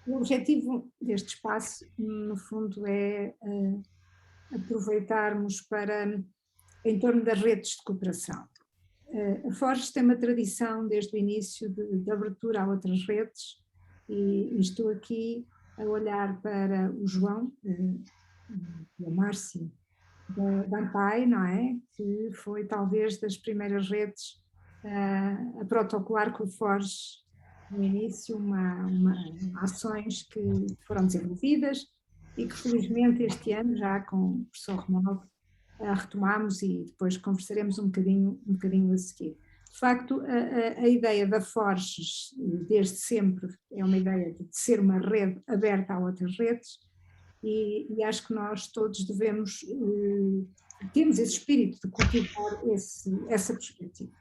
O objetivo deste espaço, no fundo, é aproveitarmos para, em torno das redes de cooperação. A Forges tem uma tradição desde o início de abertura a outras redes e estou aqui a olhar para o João e a Márcia da ANPAI, não é? Que foi talvez das primeiras redes a protocolar com o Forges no início, ações que foram desenvolvidas e que felizmente este ano, já com o professor Romualdo, retomámos e depois conversaremos um bocadinho a seguir. De facto, a ideia da Forges, desde sempre, é uma ideia de ser uma rede aberta a outras redes e acho que nós todos devemos, temos esse espírito de cultivar essa perspectiva.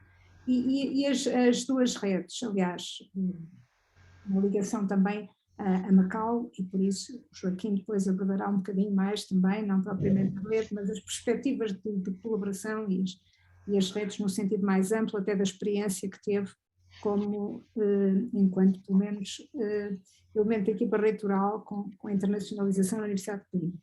E as duas redes, aliás, uma ligação também a Macau, e por isso o Joaquim depois abordará um bocadinho mais também, não propriamente a rede, mas as perspectivas de colaboração e as redes no sentido mais amplo, até da experiência que teve como, enquanto, pelo menos, elemento da equipa reitoral com a internacionalização da Universidade de Coimbra.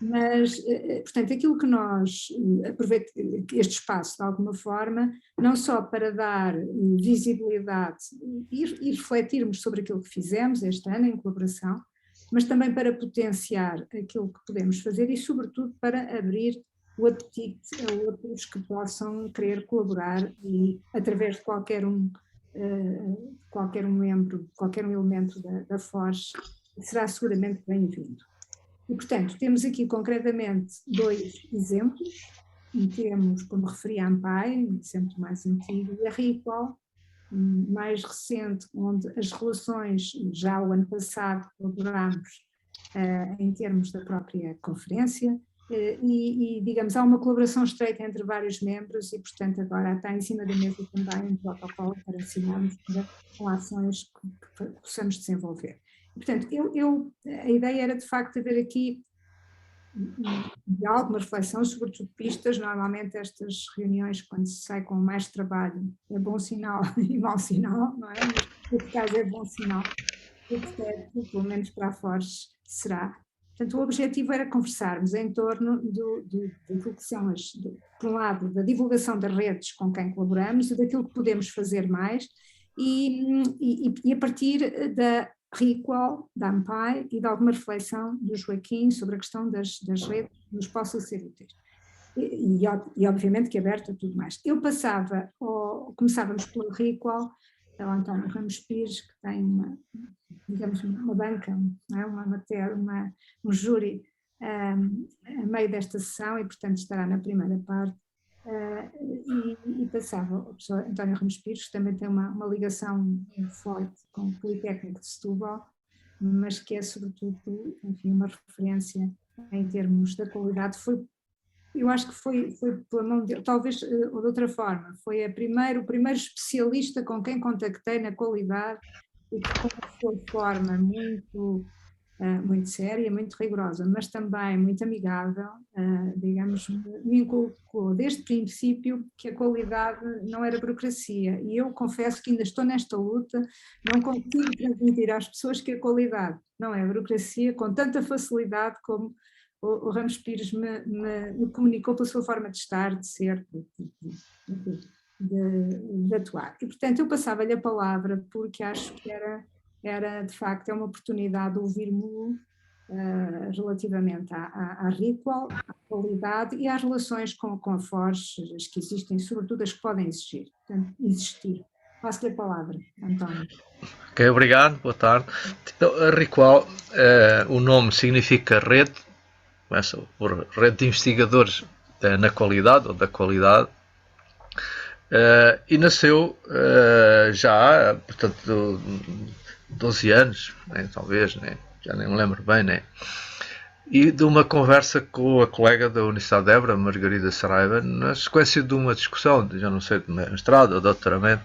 Mas, portanto, aquilo que nós aproveitamos este espaço de alguma forma, não só para dar visibilidade e refletirmos sobre aquilo que fizemos este ano em colaboração, mas também para potenciar aquilo que podemos fazer e, sobretudo, para abrir o apetite a outros que possam querer colaborar e, através de qualquer um membro, qualquer um elemento da Forge, será seguramente bem-vindo. E, portanto, temos aqui concretamente dois exemplos. Temos, como referi, a ANPAI, sempre mais antigo, e a RIQUAL, mais recente, onde as relações, já o ano passado, colaborámos em termos da própria conferência, e, digamos, há uma colaboração estreita entre vários membros e, portanto, agora está em cima da mesa também um protocolo para assinarmos com ações que possamos desenvolver. Portanto, a ideia era de facto haver aqui alguma reflexão, sobretudo pistas. Normalmente estas reuniões, quando se sai com mais trabalho, é bom sinal e mau sinal, não é? Mas neste caso é bom sinal, e portanto, pelo menos para a Forges será. Portanto, o objetivo era conversarmos em torno daquilo que são por um lado, da divulgação das redes com quem colaboramos e daquilo que podemos fazer mais e a partir da RIQUAL, da ANPAI e de alguma reflexão do Joaquim sobre a questão das redes que nos possam ser úteis. E obviamente que aberto a tudo mais. Começávamos pelo RIQUAL, o António Ramos Pires, que tem uma banca, não é? Um júri a meio desta sessão e, portanto, estará na primeira parte. E passava o professor António Ramos Pires, que também tem uma ligação forte com o Politécnico de Setúbal, mas que é, sobretudo, enfim, uma referência em termos da qualidade. Eu acho que foi pela mão dele, talvez de outra forma, foi o primeiro especialista com quem contactei na qualidade e que, com a sua forma muito séria, muito rigorosa, mas também muito amigável, digamos, me inculcou desde o princípio que a qualidade não era burocracia, e eu confesso que ainda estou nesta luta, não consigo transmitir às pessoas que a qualidade não é burocracia com tanta facilidade como o Ramos Pires me comunicou pela sua forma de estar, de ser, de atuar. E, portanto, eu passava-lhe a palavra porque acho que era de facto uma oportunidade de ouvir-me relativamente à RIQUAL, à qualidade e às relações com a Forges, as que existem, sobretudo as que podem existir. Passo-lhe a palavra, António. Ok, obrigado, boa tarde. Então, a RIQUAL, o nome significa rede, começa por Rede de Investigadores na Qualidade, ou da Qualidade, e nasceu já, portanto, 12 anos, né, talvez, né, já nem me lembro bem, né, e de uma conversa com a colega da Universidade de Évora, Margarida Saraiva, na sequência de uma discussão, já não sei, de mestrado ou doutoramento,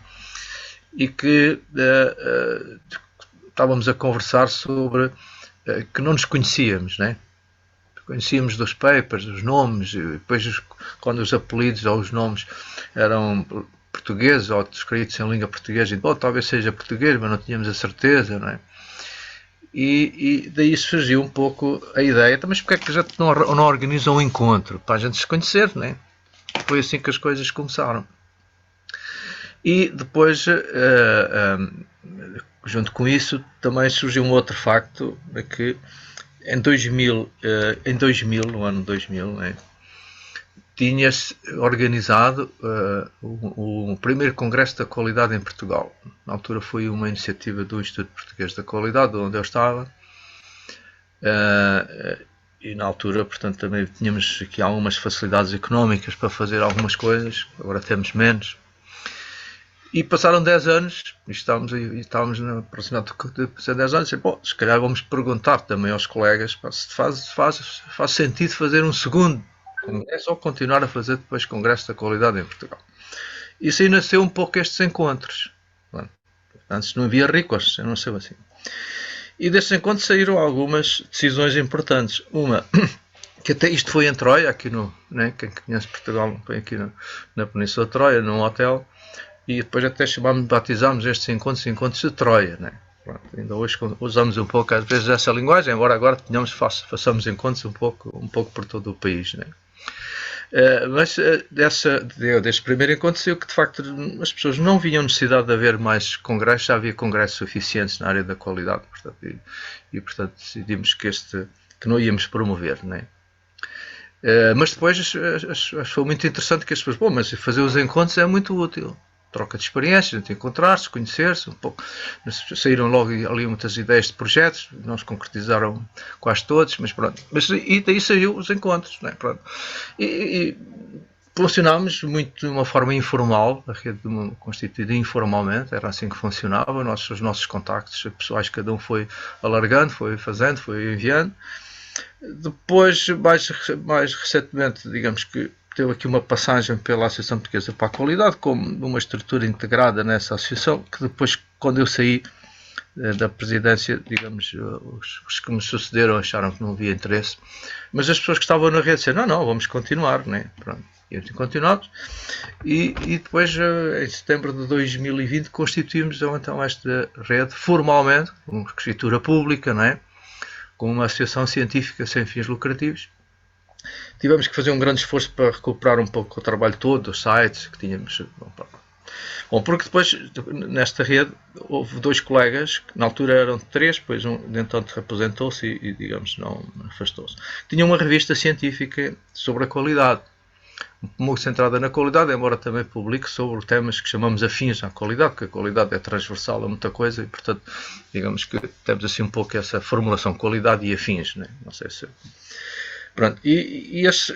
e que estávamos a conversar sobre que não nos conhecíamos, né? Conhecíamos dos papers, dos nomes, e depois quando os apelidos ou os nomes eram portugueses ou escritos em língua portuguesa, talvez seja português, mas não tínhamos a certeza, não é? E daí surgiu um pouco a ideia, mas porque é que a gente não organiza um encontro para a gente se conhecer, né? Foi assim que as coisas começaram. E depois, junto com isso, também surgiu um outro facto, de que em 2000, no ano 2000, né, tinha-se organizado o primeiro Congresso da Qualidade em Portugal. Na altura foi uma iniciativa do Instituto Português da Qualidade, onde eu estava. E na altura, portanto, também tínhamos aqui algumas facilidades económicas para fazer algumas coisas, agora temos menos. E passaram 10 anos, e estávamos na aproximadade de 10 anos, e, bom, se calhar vamos perguntar também aos colegas se faz sentido fazer um segundo congresso ou continuar a fazer depois Congresso da Qualidade em Portugal. Isso aí nasceu um pouco estes encontros. Bom, antes não havia ricos, não sei assim. E destes encontros saíram algumas decisões importantes. Uma, que até isto foi em Troia, aqui no, né, quem conhece Portugal, foi aqui na Península de Troia, num hotel, e depois até batizámos estes encontros de Troia, né? Pronto, ainda hoje usamos um pouco às vezes essa linguagem, embora agora façamos encontros um pouco por todo o país, né? Mas deste primeiro encontro saiu que de facto as pessoas não viam necessidade de haver mais congressos, já havia congressos suficientes na área da qualidade, portanto, portanto decidimos que não íamos promover, né? Mas depois foi muito interessante que as pessoas, bom, mas fazer os encontros é muito útil. Troca de experiências, a gente encontrar-se, conhecer-se um pouco. Saíram logo ali muitas ideias de projetos, não se concretizaram quase todos, mas pronto. E daí saiu os encontros, né? Pronto. E funcionámos muito de uma forma informal, a rede constituída informalmente, era assim que funcionava, os nossos contactos pessoais, cada um foi alargando, foi fazendo, foi enviando. Depois, mais recentemente, digamos que teve aqui uma passagem pela Associação Portuguesa para a Qualidade, como uma estrutura integrada nessa associação, que depois, quando eu saí da presidência, digamos, os que me sucederam acharam que não havia interesse, mas as pessoas que estavam na rede disseram, não, vamos continuar, né? Pronto, e continuamos, e depois, em setembro de 2020, constituímos então esta rede formalmente, com escritura pública, né? Com uma associação científica sem fins lucrativos. Tivemos que fazer um grande esforço para recuperar um pouco o trabalho todo, os sites que tínhamos. Bom, porque depois, nesta rede, houve 2 colegas, que na altura eram 3, depois um de então aposentou-se e, digamos, não afastou-se. Tinham uma revista científica sobre a qualidade, muito centrada na qualidade, embora também publique sobre temas que chamamos afins à qualidade, porque a qualidade é transversal a muita coisa e, portanto, digamos que temos assim um pouco essa formulação qualidade e afins, né? Não sei se... Pronto,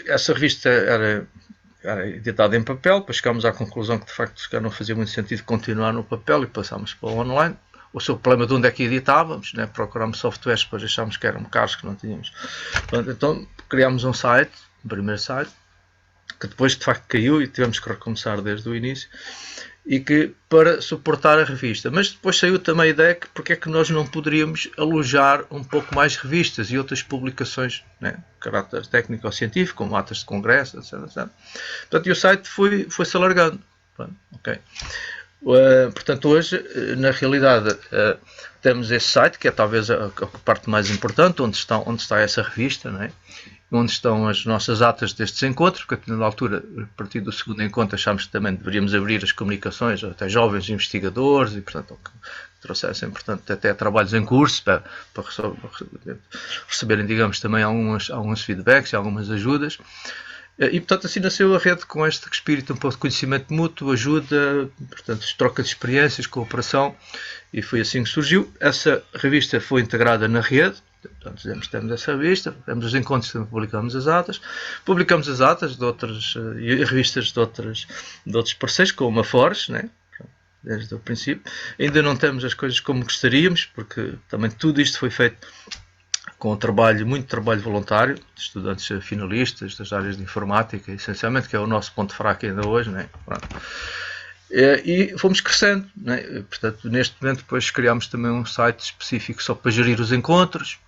essa revista era editada em papel, depois chegámos à conclusão que de facto não fazia muito sentido continuar no papel e passámos para o online. O seu problema de onde é que editávamos, né? Procurámos softwares, depois achámos que eram caros, que não tínhamos. Pronto, então criámos um site, um primeiro site, que depois de facto caiu e tivemos que recomeçar desde o início, e que para suportar a revista. Mas depois saiu também a ideia que porque é que nós não poderíamos alojar um pouco mais revistas e outras publicações, né, de caráter técnico ou científico, como atas de congresso, etc. Portanto, e o site foi-se alargando. Okay. Portanto, hoje, na realidade, temos esse site, que é talvez a parte mais importante, onde está essa revista, né? Onde estão as nossas atas destes encontros, porque na altura, a partir do segundo encontro, achámos que também deveríamos abrir as comunicações até jovens investigadores e, portanto, que trouxessem, portanto, até trabalhos em curso para receberem, digamos, também alguns feedbacks e algumas ajudas. E, portanto, assim nasceu a rede com este espírito um pouco de conhecimento mútuo, ajuda, portanto, troca de experiências, cooperação, e foi assim que surgiu. Essa revista foi integrada na rede. Portanto, temos essa revista, temos os encontros, publicamos as atas de outras revistas de outros parceiros, como a Forge, né? Desde o princípio. Ainda não temos as coisas como gostaríamos, porque também tudo isto foi feito com muito trabalho voluntário, de estudantes finalistas das áreas de informática, essencialmente, que é o nosso ponto fraco ainda hoje, né? Pronto. E fomos crescendo, né? Portanto, neste momento depois criámos também um site específico só para gerir os encontros,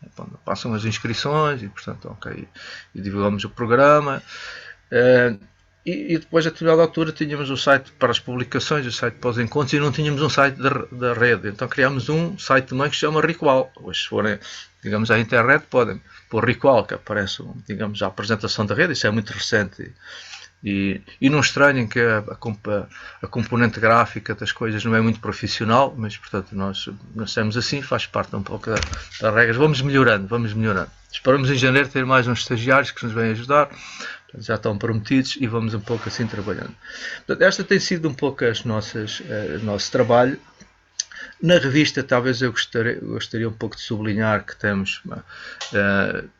passam as inscrições e, portanto, ok, e divulgamos o programa. E depois, a determinada altura, tínhamos o site para as publicações, o site para os encontros, e não tínhamos um site da rede. Então criámos um site também que se chama Riqual. Hoje, se forem, digamos, à internet, podem pôr Riqual, que aparece, digamos, a apresentação da rede. Isso é muito recente. E não estranhem que a componente gráfica das coisas não é muito profissional, mas, portanto, nós nascemos assim, faz parte um pouco das regras. Vamos melhorando, vamos melhorando. Esperamos em janeiro ter mais uns estagiários que nos vêm ajudar. Já estão prometidos e vamos um pouco assim trabalhando. Portanto, esta tem sido um pouco o nosso trabalho. Na revista, talvez eu gostaria um pouco de sublinhar que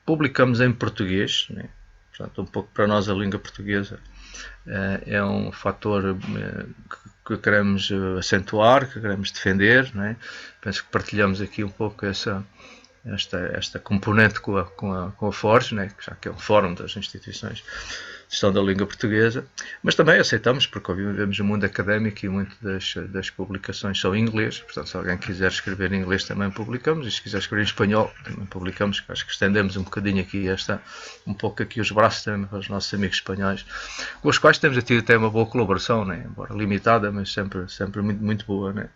publicamos em português, né? Portanto, um pouco para nós a língua portuguesa é um fator que queremos acentuar, que queremos defender, né? Penso que partilhamos aqui um pouco esta componente com a Forge, né? Já que é um fórum das instituições de gestão da língua portuguesa, mas também aceitamos, porque vivemos um mundo académico e muitas das publicações são em inglês, portanto, se alguém quiser escrever em inglês também publicamos, e se quiser escrever em espanhol também publicamos, que acho que estendemos um bocadinho aqui um pouco aqui os braços também para os nossos amigos espanhóis, com os quais temos tido até uma boa colaboração, né? Embora limitada, mas sempre muito, muito boa, né?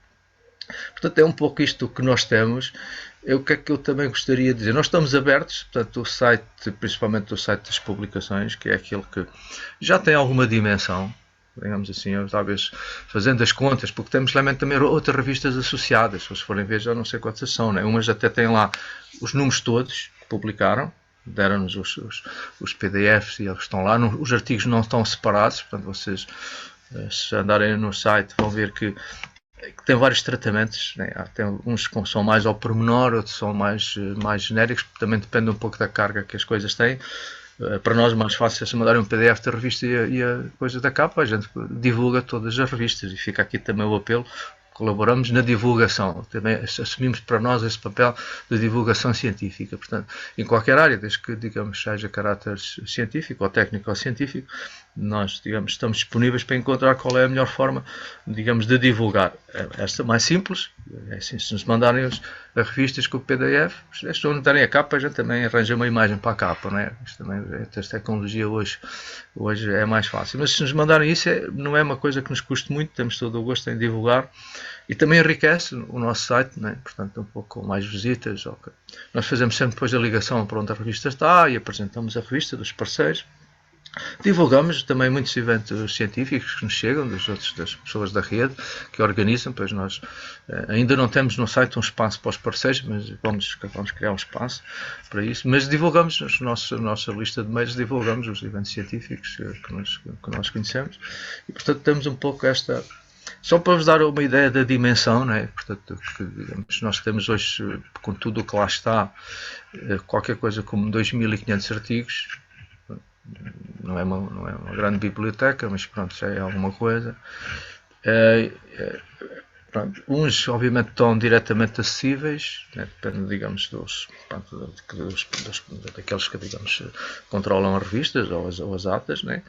Portanto, é um pouco isto que nós temos. O que é que eu também gostaria de dizer? Nós estamos abertos, portanto, o site, principalmente o site das publicações, que é aquele que já tem alguma dimensão, digamos assim, talvez fazendo as contas, porque temos também outras revistas associadas, se forem ver já não sei quantas são, né? Umas até têm lá os números todos que publicaram, deram-nos os PDFs e eles estão lá, os artigos não estão separados, portanto, vocês, se andarem no site, vão ver que tem vários tratamentos, né? Tem uns que são mais ao pormenor, outros são mais genéricos, também depende um pouco da carga que as coisas têm. Para nós, mais fácil é se mandarem um PDF da revista e a coisa da capa, a gente divulga todas as revistas e fica aqui também o apelo. Colaboramos na divulgação, também assumimos para nós esse papel de divulgação científica, portanto, em qualquer área, desde que, digamos, seja caráter científico ou técnico ou científico, nós, digamos, estamos disponíveis para encontrar qual é a melhor forma, digamos, de divulgar. Esta mais simples, é assim, se nos mandarem as revistas com o PDF, se não darem a capa, a gente também arranja uma imagem para a capa, não é? Isto também, a tecnologia hoje é mais fácil. Mas se nos mandarem isso, não é uma coisa que nos custe muito, temos todo o gosto em divulgar e também enriquece o nosso site, não é? Portanto, um pouco com mais visitas. Okay. Nós fazemos sempre depois a ligação para onde a revista está e apresentamos a revista dos parceiros. Divulgamos também muitos eventos científicos que nos chegam das pessoas da rede que organizam, pois nós ainda não temos no site um espaço para os parceiros, mas vamos criar um espaço para isso, mas divulgamos a nossa lista de meios, divulgamos os eventos científicos que nós conhecemos e, portanto, temos um pouco só para vos dar uma ideia da dimensão, não é? Portanto, digamos, nós temos hoje, com tudo o que lá está, qualquer coisa como 2.500 artigos. Não é uma grande biblioteca, mas pronto, já é alguma coisa. Pronto, uns obviamente estão diretamente acessíveis, né, depende, digamos, daqueles que, digamos, controlam as revistas ou as atas, né.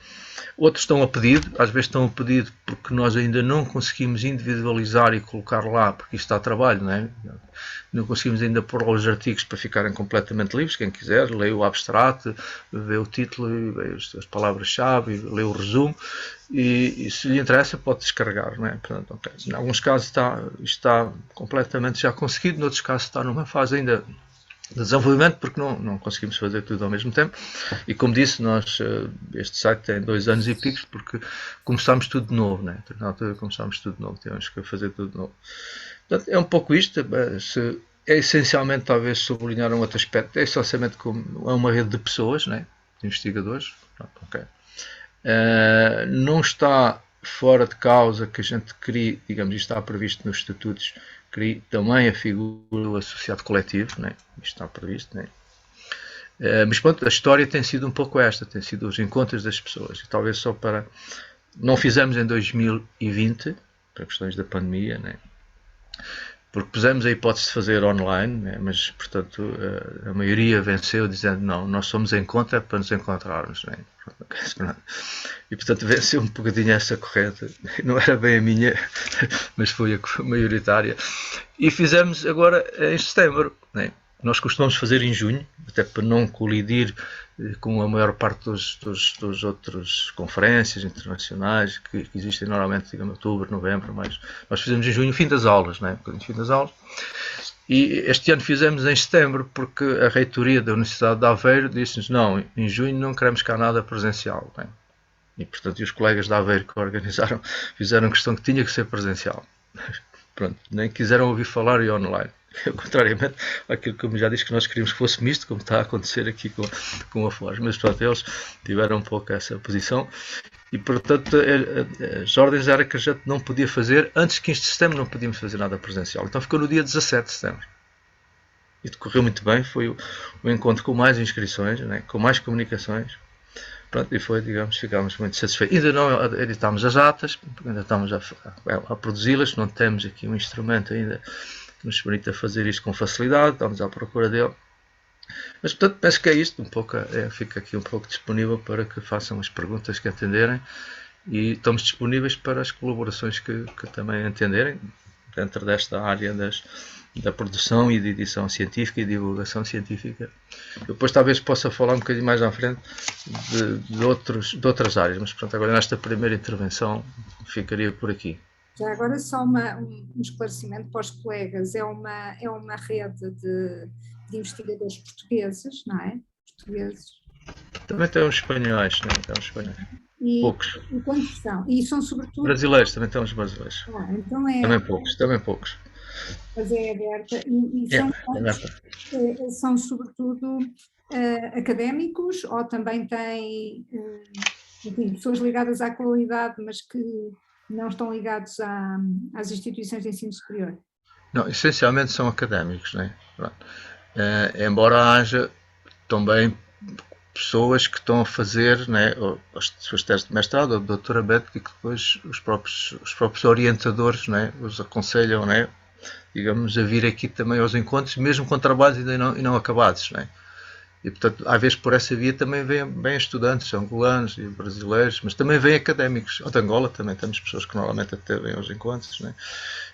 Outros estão a pedido, às vezes estão a pedido porque nós ainda não conseguimos individualizar e colocar lá, porque isto dá trabalho, né. Não conseguimos ainda pôr os artigos para ficarem completamente livres. Quem quiser, lê o abstrato, vê o título, vê as palavras-chave, lê o resumo e se lhe interessa pode descarregar. Não é? Portanto, okay. Em alguns casos está completamente já conseguido, noutros casos está numa fase ainda de desenvolvimento, porque não conseguimos fazer tudo ao mesmo tempo. E como disse, este site tem 2 anos e picos, porque começámos tudo de novo. Né? Na altura começámos tudo de novo, temos que fazer tudo de novo. Portanto, é um pouco isto. É essencialmente, talvez, sublinhar um outro aspecto. É essencialmente como é uma rede de pessoas, né? De investigadores. Okay. Não está fora de causa que a gente crie, digamos, isto está previsto nos estatutos, crie também a figura do associado coletivo, né? Isto está previsto, né? Mas pronto, a história tem sido um pouco esta, tem sido os encontros das pessoas. E talvez só para... Não fizemos em 2020, por questões da pandemia, né? Porque pusemos a hipótese de fazer online, né? Mas, portanto, a maioria venceu dizendo não, nós somos em conta para nos encontrarmos. Né? E, portanto, venceu um bocadinho essa corrente. Não era bem a minha, mas foi a maioritária. E fizemos agora em setembro. Né? Nós costumamos fazer em junho, até para não colidir com a maior parte dos outros conferências internacionais que existem normalmente, digamos, outubro, novembro, mas nós fizemos em junho, fim das aulas, né? Fim das aulas. E este ano fizemos em setembro, porque a reitoria da Universidade de Aveiro disse-nos, não, em junho não queremos cá nada presencial, né? E portanto, os colegas de Aveiro que organizaram fizeram questão que tinha que ser presencial. Pronto, nem quiseram ouvir falar e online. Contrariamente àquilo que eu já disse que nós queríamos que fosse misto, como está a acontecer aqui com a Forge. Mas pronto, eles tiveram um pouco essa posição e portanto as ordens eram que a gente não podia fazer, antes de 15 de setembro não podíamos fazer nada presencial. Então ficou no dia 17 de setembro. E decorreu muito bem, foi o encontro com mais inscrições, né, com mais comunicações. Pronto, e foi, digamos, ficámos muito satisfeitos. Ainda não editámos as atas, ainda estamos a produzi-las, não temos aqui um instrumento ainda que nos permita fazer isto com facilidade, estamos à procura dele. Mas, portanto, penso que é isto, um pouco, fica aqui um pouco disponível para que façam as perguntas que entenderem e estamos disponíveis para as colaborações que também entenderem dentro desta área da produção e de edição científica e divulgação científica. Eu depois talvez possa falar um bocadinho mais à frente de outras áreas, mas pronto, agora nesta primeira intervenção ficaria por aqui. Já agora só um esclarecimento para os colegas, é uma rede de investigadores portugueses, não é? Portugueses. Também tem uns espanhóis, não é? Tem uns espanhóis. Poucos. E quantos são? E são sobretudo... Brasileiros, também tem uns brasileiros. Então Também poucos. Mas é aberta e são sobretudo académicos ou também têm enfim, pessoas ligadas à qualidade, mas que não estão ligados às instituições de ensino superior? Não, essencialmente são académicos, né? Embora haja também pessoas que estão a fazer, né, as suas teses de mestrado ou de doutoramento e que depois os próprios orientadores, né, os aconselham, né, digamos, a vir aqui também aos encontros, mesmo com trabalhos ainda não acabados, né? E, portanto, às vezes por essa via também vêm estudantes angolanos e brasileiros, mas também vêm académicos. De Angola também temos pessoas que normalmente até vêm aos encontros, né?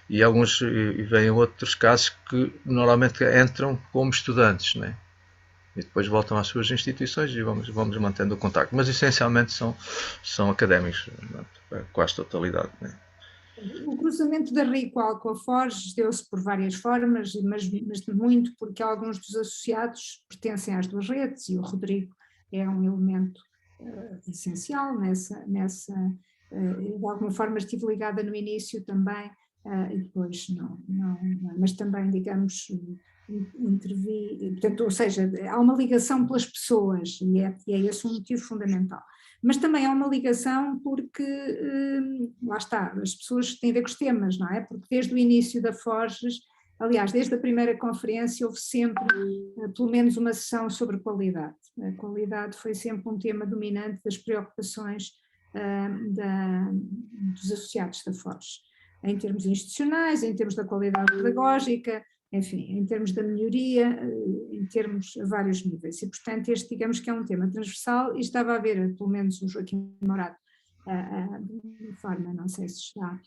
E alguns e vêm outros casos que normalmente entram como estudantes, né? E depois voltam às suas instituições e vamos mantendo o contacto. Mas essencialmente são académicos, quase totalidade, né? O cruzamento da RIQUAL com a Forge deu-se por várias formas, mas muito porque alguns dos associados pertencem às duas redes e o Rodrigo é um elemento essencial de alguma forma estive ligada no início também e depois não, mas também, digamos, intervi, portanto, ou seja, há uma ligação pelas pessoas e é esse um motivo fundamental. Mas também há uma ligação porque, lá está, as pessoas têm a ver com os temas, não é? Porque desde o início da Forges, aliás, desde a primeira conferência houve sempre, pelo menos uma sessão sobre qualidade. A qualidade foi sempre um tema dominante das preocupações dos associados da Forges, em termos institucionais, em termos da qualidade pedagógica, enfim, em termos da melhoria, em termos a vários níveis. E, portanto, este, digamos que é um tema transversal e estava a ver, pelo menos o Joaquim Morato, de forma, não sei se está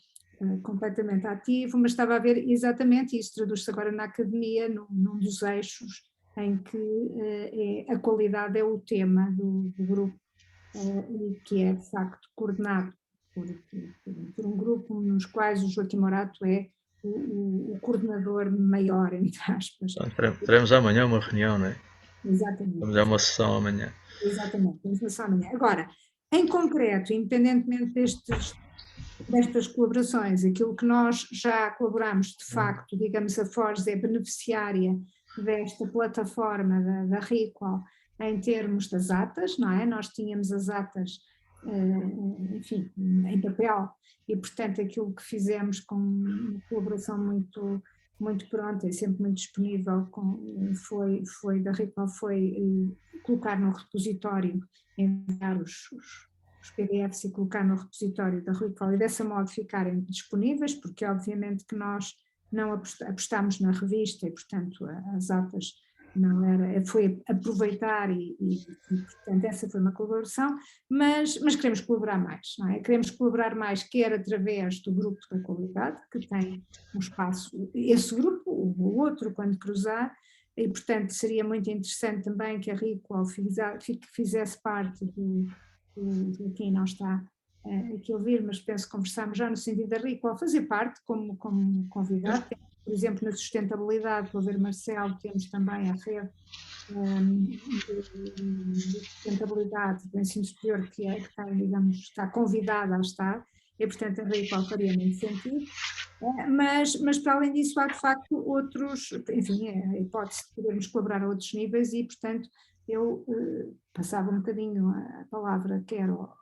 completamente ativo, mas estava a ver exatamente isso, traduz-se agora na academia, num dos eixos em que a qualidade é o tema do grupo e que é, de facto, coordenado por um grupo nos quais o Joaquim Morato é o coordenador maior, entre aspas. Teremos amanhã uma reunião, não é? Exatamente. Vamos dar uma sessão amanhã. Exatamente, temos uma sessão amanhã. Agora, em concreto, independentemente destas colaborações, aquilo que nós já colaboramos, de facto, digamos, a Forge é beneficiária desta plataforma da RIQUAL em termos das atas, não é? Nós tínhamos as atas, enfim, em papel, e portanto aquilo que fizemos com uma colaboração muito pronta e sempre muito disponível foi da RIQUAL, foi colocar no repositório, enviar os PDFs e colocar no repositório da RIQUAL e dessa modo ficarem disponíveis, porque obviamente que nós não apostámos na revista e portanto as atas não era, foi aproveitar e portanto essa foi uma colaboração, mas queremos colaborar mais, não é? Queremos colaborar mais quer através do grupo da qualidade, que tem um espaço, esse grupo, o outro quando cruzar, e, portanto, seria muito interessante também que a Recall fizesse parte de quem não está aqui a ouvir, mas penso que conversamos já no sentido da Recall fazer parte como convidado. Por exemplo, na sustentabilidade, estou a ver Marcelo, temos também a rede de sustentabilidade do ensino superior que está, digamos, está convidada a estar, e portanto a Recall faria muito sentido. Mas para além disso há de facto outros, enfim, a hipótese de podermos colaborar a outros níveis e, portanto, eu passava um bocadinho a palavra quer ao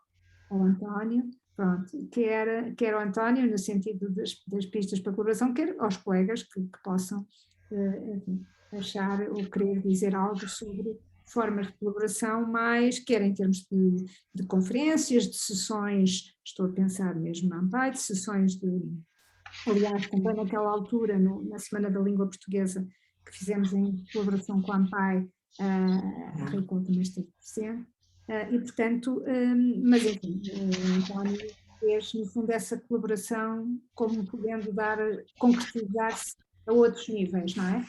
António, pronto, quer ao António no sentido das pistas para colaboração, quer aos colegas que possam enfim, achar ou querer dizer algo sobre formas de colaboração, mais quer em termos de conferências, de sessões, estou a pensar mesmo na AMPAI, de sessões aliás, também naquela altura, na Semana da Língua Portuguesa, que fizemos em colaboração com a AMPAI, a Recol também esteve presente, e portanto, mas enfim, António fez no fundo essa colaboração como podendo concretizar-se a outros níveis, não é?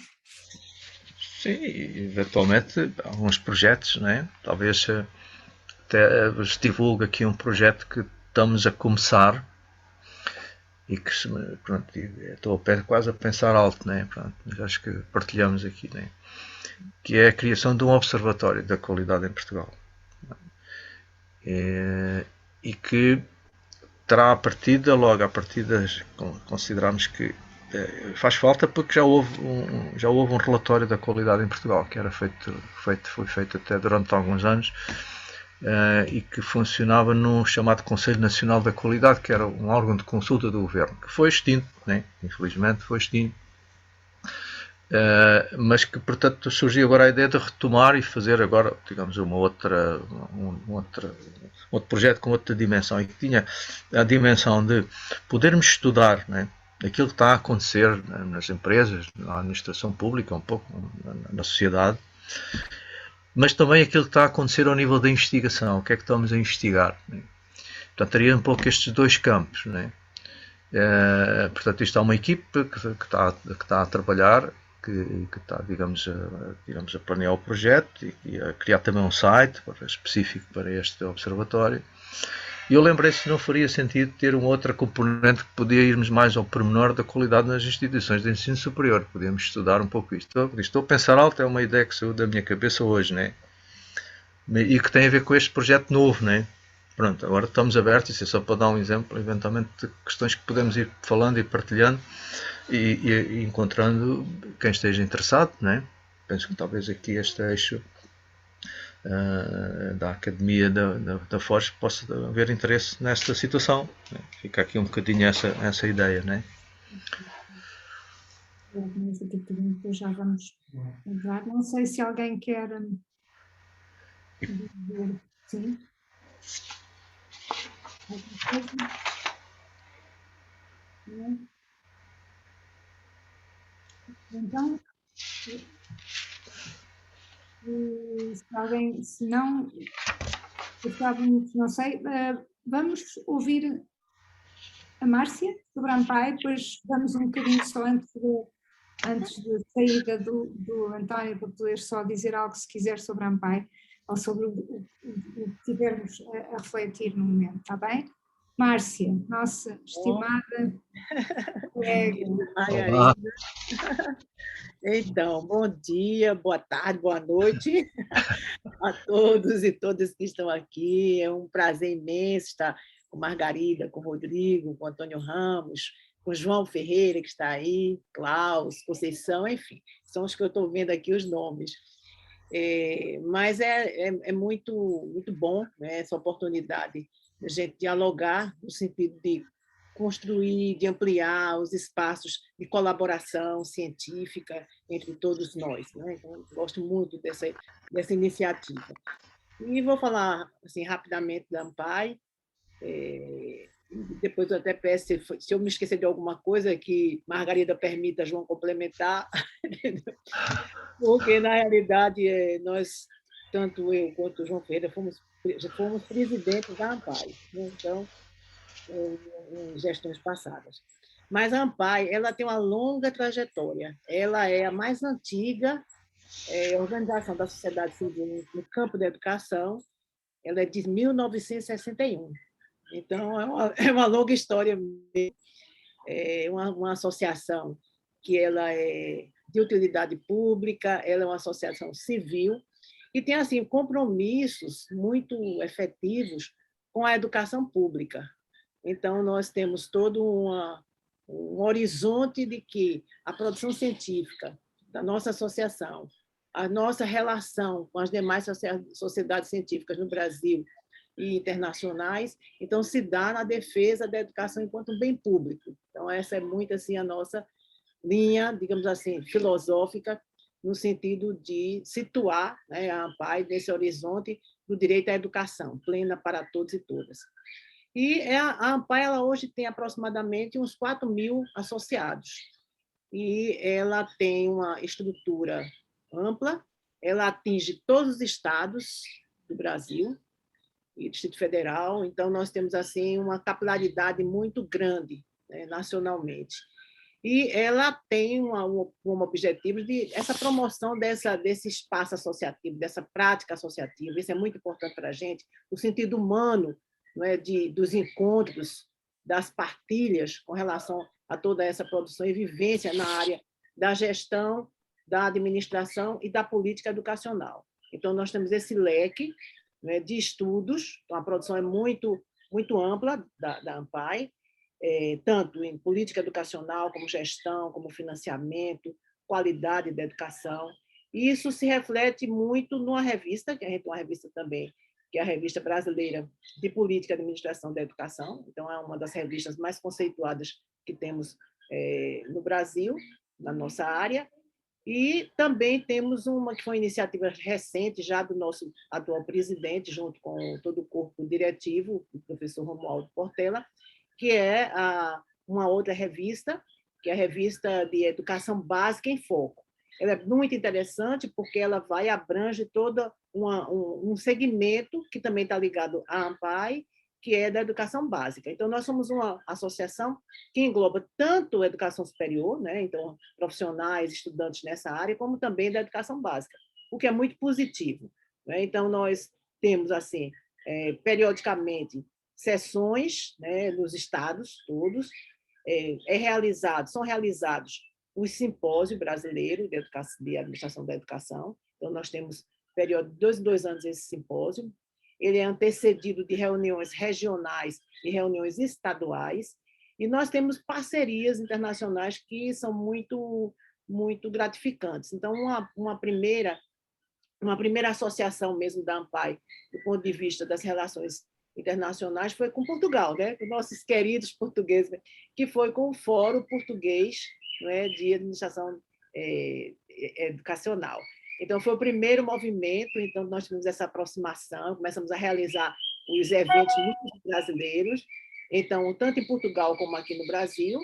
Sim, eventualmente alguns projetos, não é? Talvez até vos divulgue aqui um projeto que estamos a começar e que, pronto, estou quase a pensar alto, né? Pronto, mas acho que partilhamos aqui, né? Que é a criação de um observatório da qualidade em Portugal. E que terá logo à partida, consideramos que faz falta porque já houve um relatório da qualidade em Portugal que era foi feito até durante alguns anos e que funcionava no chamado Conselho Nacional da Qualidade, que era um órgão de consulta do governo, que foi extinto, né? Infelizmente foi extinto, mas que, portanto, surgiu agora a ideia de retomar e fazer agora, digamos, um outro projeto com outra dimensão, e que tinha a dimensão de podermos estudar, né, aquilo que está a acontecer nas empresas, na administração pública, um pouco na sociedade, mas também aquilo que está a acontecer ao nível da investigação, o que é que estamos a investigar, né? Portanto, teria um pouco estes dois campos, né? Portanto, isto é uma equipe que está a trabalhar, que está, digamos, a planear o projeto e a criar também um site específico para este observatório. E eu lembrei se não faria sentido ter uma outra componente que podia irmos mais ao pormenor da qualidade nas instituições de ensino superior. Podíamos estudar um pouco isto. Estou a pensar alto, é uma ideia que saiu da minha cabeça hoje, né? E que tem a ver com este projeto novo, né? Pronto, agora estamos abertos, isso é só para dar um exemplo, eventualmente, de questões que podemos ir falando e partilhando e encontrando quem esteja interessado, né? Penso que talvez aqui este eixo da Academia da Forge possa haver interesse nesta situação, né? Fica aqui um bocadinho essa ideia, né? Mas aqui depois já vamos entrar. Não sei se alguém quer dizer sim. Então, se não, não sei, vamos ouvir a Márcia sobre a AMPAI, depois vamos um bocadinho só antes de saída do António, para poder só dizer algo se quiser sobre a AMPAI, ou sobre o que tivermos a refletir no momento, está bem? Márcia, nossa estimada colega. Margarida. Então, bom dia, boa tarde, boa noite a todos e todas que estão aqui. É um prazer imenso estar com Margarida, com Rodrigo, com Antônio Ramos, com João Ferreira, que está aí, Klaus, Conceição, enfim, são os que eu estou vendo aqui os nomes. Mas é muito, muito bom, né, essa oportunidade de a gente dialogar no sentido de construir, de ampliar os espaços de colaboração científica entre todos nós, né? Então, gosto muito dessa iniciativa. E vou falar assim, rapidamente da AMPAI, depois eu até peço, se eu me esquecer de alguma coisa, que Margarida permita João complementar, porque, na realidade, nós, tanto eu quanto o João Ferreira, já fomos presidentes da AMPAI, né? Então, em gestões passadas. Mas a AMPAI ela tem uma longa trajetória. Ela é a mais antiga Organização da Sociedade Civil no campo da educação, ela é de 1961. Então, é uma longa história, uma associação que ela é de utilidade pública, ela é uma associação civil, e tem assim compromissos muito efetivos com a educação pública. Então, nós temos todo um horizonte de que a produção científica da nossa associação, a nossa relação com as demais sociedades científicas no Brasil e internacionais, então se dá na defesa da educação enquanto um bem público. Então essa é muito assim a nossa linha, digamos assim, filosófica, no sentido de situar, né, a ANPAE nesse horizonte do direito à educação plena para todos e todas. E a ANPAE ela hoje tem aproximadamente uns 4.000 associados, e ela tem uma estrutura ampla, ela atinge todos os estados do Brasil e Distrito Federal, então nós temos assim uma capilaridade muito grande, né, nacionalmente. E ela tem um objetivo de essa promoção desse espaço associativo, dessa prática associativa. Isso é muito importante para a gente, o sentido humano, não é, dos encontros, das partilhas com relação a toda essa produção e vivência na área da gestão, da administração e da política educacional. Então, nós temos esse leque, né, de estudos, então a produção é muito, muito ampla da ANPAE, tanto em política educacional, como gestão, como financiamento, qualidade da educação. E isso se reflete muito numa revista, que a gente tem uma revista também, que é a Revista Brasileira de Política e Administração da Educação. Então, é uma das revistas mais conceituadas que temos no Brasil, na nossa área. E também temos uma que foi uma iniciativa recente, já do nosso atual presidente, junto com todo o corpo diretivo, o professor Romualdo Portela, que é uma outra revista, que é a Revista de Educação Básica em Foco. Ela é muito interessante porque ela abrange todo um segmento que também está ligado à ANPAE, que é da educação básica. Então, nós somos uma associação que engloba tanto a educação superior, né? Então, profissionais, estudantes nessa área, como também da educação básica, o que é muito positivo, né? Então, nós temos, assim, periodicamente, sessões, né, nos estados todos, são realizados os simpósios brasileiros de administração da educação. Então, nós temos, período de 2 em 2 anos, esse simpósio. Ele é antecedido de reuniões regionais e reuniões estaduais, e nós temos parcerias internacionais que são muito, muito gratificantes. Então, uma primeira associação mesmo da ANPAE, do ponto de vista das relações internacionais, foi com Portugal, né? Com nossos queridos portugueses, que foi com o Fórum Português, não é, de Administração Educacional. Então, foi o primeiro movimento, então nós tivemos essa aproximação, começamos a realizar os eventos brasileiros, então, tanto em Portugal como aqui no Brasil.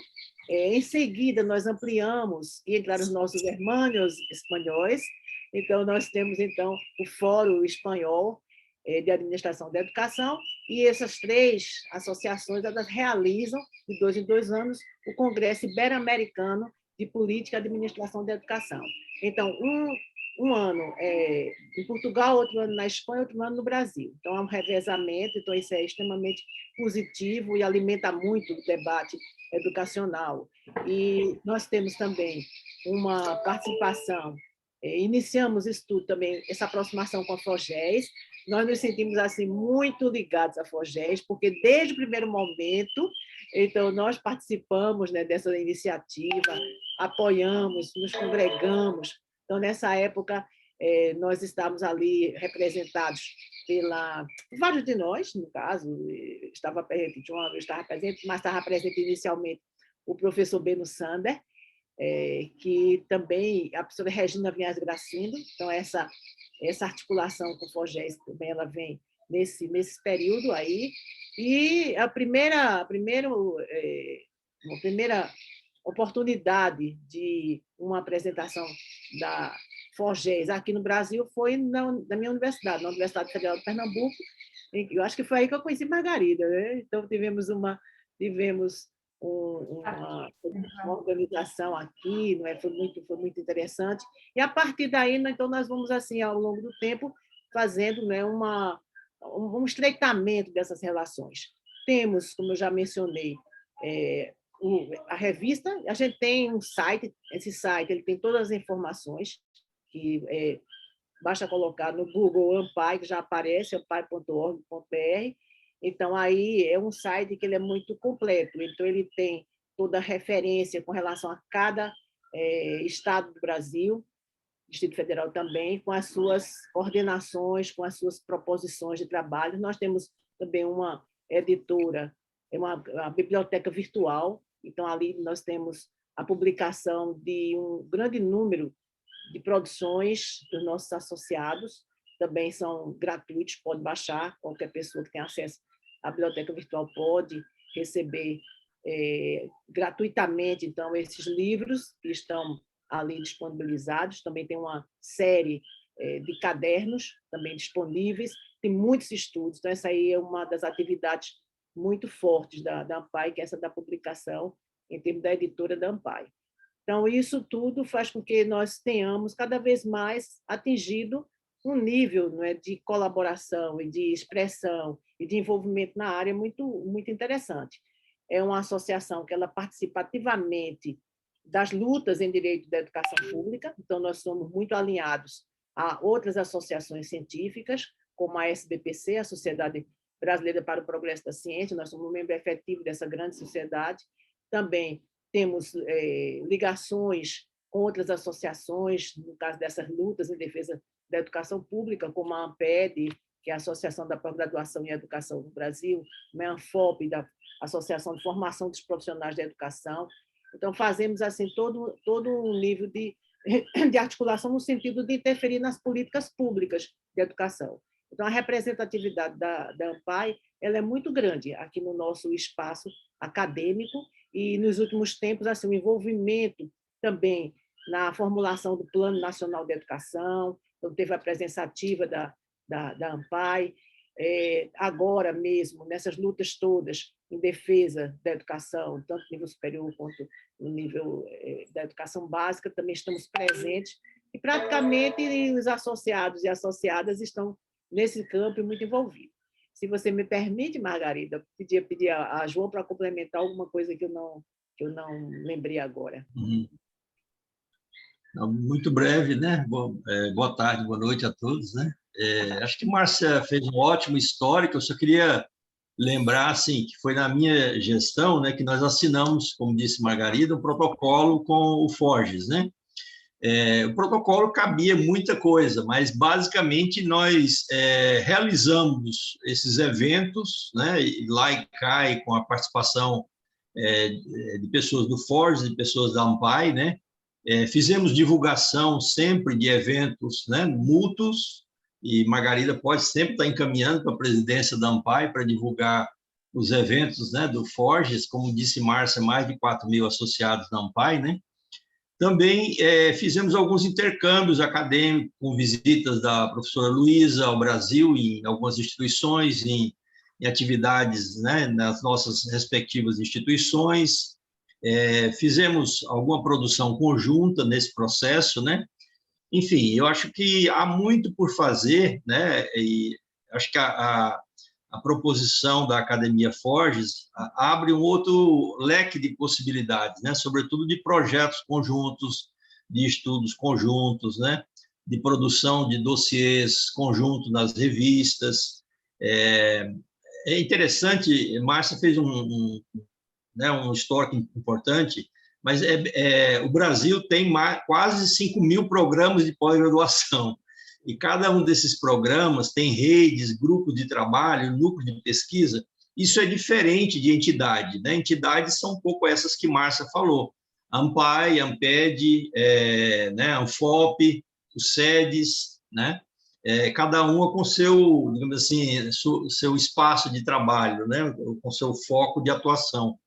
Em seguida, nós ampliamos, e entraram os nossos irmãos espanhóis, então nós temos então o Fórum Espanhol de Administração da Educação, e essas 3 associações elas realizam, de 2 em 2 anos, o Congresso Ibero-Americano de Política e Administração da Educação. Então, um ano em Portugal, outro ano na Espanha, outro ano no Brasil. Então, é um revezamento, então isso é extremamente positivo e alimenta muito o debate educacional. E nós temos também uma participação, iniciamos isso tudo também, essa aproximação com a FOGES. Nós nos sentimos assim muito ligados à FOGES, porque desde o primeiro momento, então nós participamos, né, dessa iniciativa, apoiamos, nos congregamos. Então, nessa época, nós estávamos ali representados vários de nós, no caso, estava presente, mas estava presente inicialmente o professor Beno Sander, que também, a professora Regina Vinhas Gracindo, então essa articulação com o FOGES também ela vem nesse período aí, e uma primeira oportunidade de uma apresentação da FOGES aqui no Brasil foi na minha universidade, na Universidade Federal de Pernambuco. Eu acho que foi aí que eu conheci Margarida, né? Então tivemos uma organização aqui, não é? Foi muito interessante. E, a partir daí, então, nós vamos, assim, ao longo do tempo, fazendo, né, um estreitamento dessas relações. Temos, como eu já mencionei, a revista, a gente tem um site, esse site ele tem todas as informações, que basta colocar no Google AMPAI, que já aparece, ampai.org.br. Então, aí é um site que ele é muito completo, então ele tem toda a referência com relação a cada estado do Brasil, Distrito Federal também, com as suas coordenações, com as suas proposições de trabalho. Nós temos também uma editora, uma biblioteca virtual, então ali nós temos a publicação de um grande número de produções dos nossos associados, também são gratuitos, pode baixar, qualquer pessoa que tem acesso à biblioteca virtual pode receber gratuitamente, então, esses livros que estão ali disponibilizados. Também tem uma série de cadernos também disponíveis, tem muitos estudos, então essa aí é uma das atividades muito fortes da AMPAI, que é essa da publicação, em termos da editora da AMPAI. Então, isso tudo faz com que nós tenhamos cada vez mais atingido um nível, não é, de colaboração e de expressão e de envolvimento na área muito interessante. É uma associação que ela participa ativamente das lutas em direito da educação pública, então nós somos muito alinhados a outras associações científicas, como a SBPC, a Sociedade Brasileira para o Progresso da Ciência, nós somos um membro efetivo dessa grande sociedade. Também temos ligações com outras associações, no caso dessas lutas em defesa da educação pública, como a AMPED, que é a Associação da Pós-Graduação em Educação no Brasil, a ANFOP, da Associação de Formação dos Profissionais da Educação. Então, fazemos assim todo um nível de articulação no sentido de interferir nas políticas públicas de educação. Então, a representatividade da AMPAI ela é muito grande aqui no nosso espaço acadêmico e, nos últimos tempos, assim, o envolvimento também na formulação do Plano Nacional de Educação, então, teve a presença ativa da AMPAI, agora mesmo, nessas lutas todas em defesa da educação, tanto no nível superior quanto no nível da educação básica, também estamos presentes, e praticamente os associados e associadas estão nesse campo muito envolvidos. Se você me permite, Margarida, pedir a João para complementar alguma coisa que eu não lembrei agora. Muito breve, né? Boa tarde, boa noite a todos, né? Acho que Márcia fez um ótimo histórico. Eu só queria lembrar, assim, que foi na minha gestão, né, que nós assinamos, como disse Margarida, um protocolo com o Forges, né? O protocolo cabia muita coisa, mas basicamente nós realizamos esses eventos, né, lá e cá, e com a participação de pessoas do Forges, de pessoas da AMPAI, né? Fizemos divulgação sempre de eventos, né, mútuos, e Margarida pode sempre estar encaminhando para a presidência da AMPAI para divulgar os eventos, né, do Forges, como disse Márcia, mais de 4.000 associados da AMPAI, né? Também fizemos alguns intercâmbios acadêmicos, com visitas da professora Luísa ao Brasil, em algumas instituições, em atividades, né, nas nossas respectivas instituições. Fizemos alguma produção conjunta nesse processo, né? Enfim, eu acho que há muito por fazer, né? E acho que a proposição da Academia Forges abre um outro leque de possibilidades, né? Sobretudo de projetos conjuntos, de estudos conjuntos, né? De produção de dossiês conjuntos nas revistas. É interessante, Márcia fez um histórico importante, mas o Brasil tem quase 5.000 programas de pós-graduação, e cada um desses programas tem redes, grupos de trabalho, núcleos de pesquisa. Isso é diferente de entidade, né? Entidades são um pouco essas que Márcia falou, AMPAI, AMPED, né, ANFOP, os SEDES, né? Cada uma com seu, digamos assim, seu espaço de trabalho, né? Com seu foco de atuação.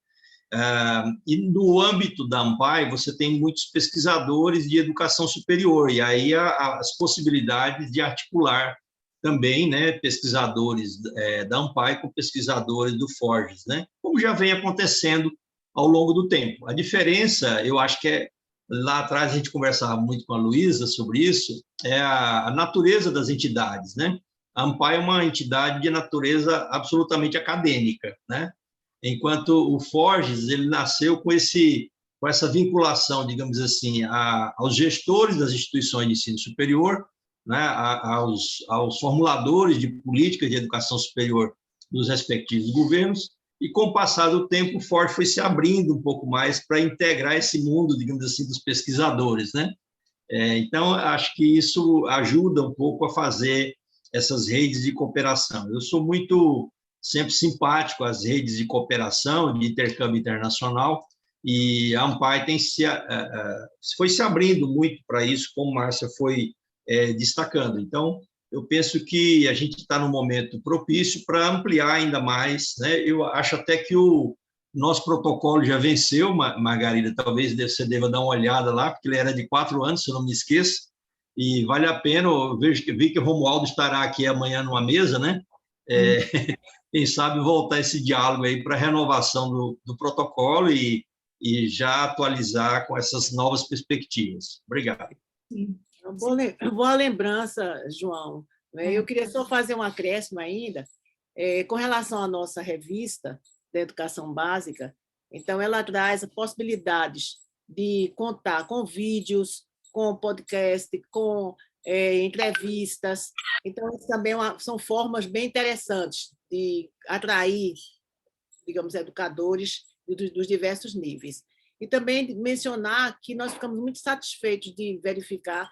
E no âmbito da AMPAI, você tem muitos pesquisadores de educação superior, e aí as possibilidades de articular também, né, pesquisadores da AMPAI com pesquisadores do Forges, né, como já vem acontecendo ao longo do tempo. A diferença, eu acho que lá atrás a gente conversava muito com a Luísa sobre isso, é a natureza das entidades, né? A AMPAI é uma entidade de natureza absolutamente acadêmica, né? Enquanto o Forges, ele nasceu com essa vinculação, digamos assim, aos gestores das instituições de ensino superior, né? aos formuladores de políticas de educação superior dos respectivos governos, e com o passar do tempo, o Forges foi se abrindo um pouco mais para integrar esse mundo, digamos assim, dos pesquisadores, né? Então, acho que isso ajuda um pouco a fazer essas redes de cooperação. Eu sou sempre simpático às redes de cooperação, de intercâmbio internacional, e a AMPAI foi se abrindo muito para isso, como a Márcia foi destacando. Então, eu penso que a gente está num momento propício para ampliar ainda mais, né? Eu acho até que o nosso protocolo já venceu, Margarida, talvez você deva dar uma olhada lá, porque ele era de 4 anos, se eu não me esqueço, e vale a pena, eu vi que o Romualdo estará aqui amanhã numa mesa, né? Quem sabe voltar esse diálogo aí para renovação do protocolo e já atualizar com essas novas perspectivas. Obrigado. Sim. Boa lembrança, João. Eu queria só fazer um acréscimo ainda, com relação à nossa revista da educação básica. Então, ela traz possibilidades de contar com vídeos, com podcast, com entrevistas. Então, isso também são formas bem interessantes de atrair, digamos, educadores dos diversos níveis. E também mencionar que nós ficamos muito satisfeitos de verificar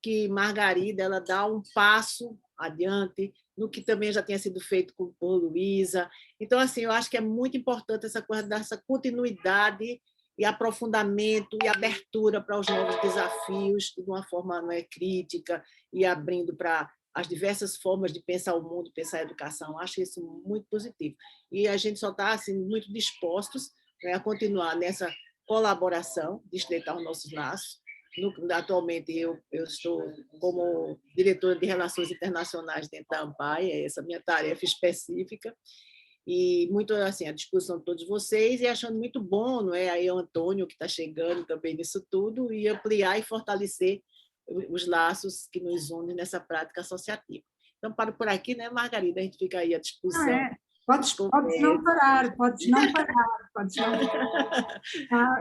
que Margarida ela dá um passo adiante no que também já tinha sido feito por Luísa. Então, assim, eu acho que é muito importante essa coisa dessa continuidade e aprofundamento e abertura para os novos desafios de uma forma crítica e abrindo para as diversas formas de pensar o mundo, pensar a educação. Acho isso muito positivo. E a gente só está assim, muito dispostos a continuar nessa colaboração, de estreitar os nossos laços. Atualmente, eu estou como diretora de Relações Internacionais dentro da AMPAI, é essa minha tarefa específica, e muito assim, à disposição de todos vocês, e achando muito bom, não é? Aí o Antônio, que está chegando também nisso tudo, e ampliar e fortalecer os laços que nos unem nessa prática associativa. Então, paro por aqui, né, Margarida? A gente fica aí à disposição. Podes não parar, podes não parar.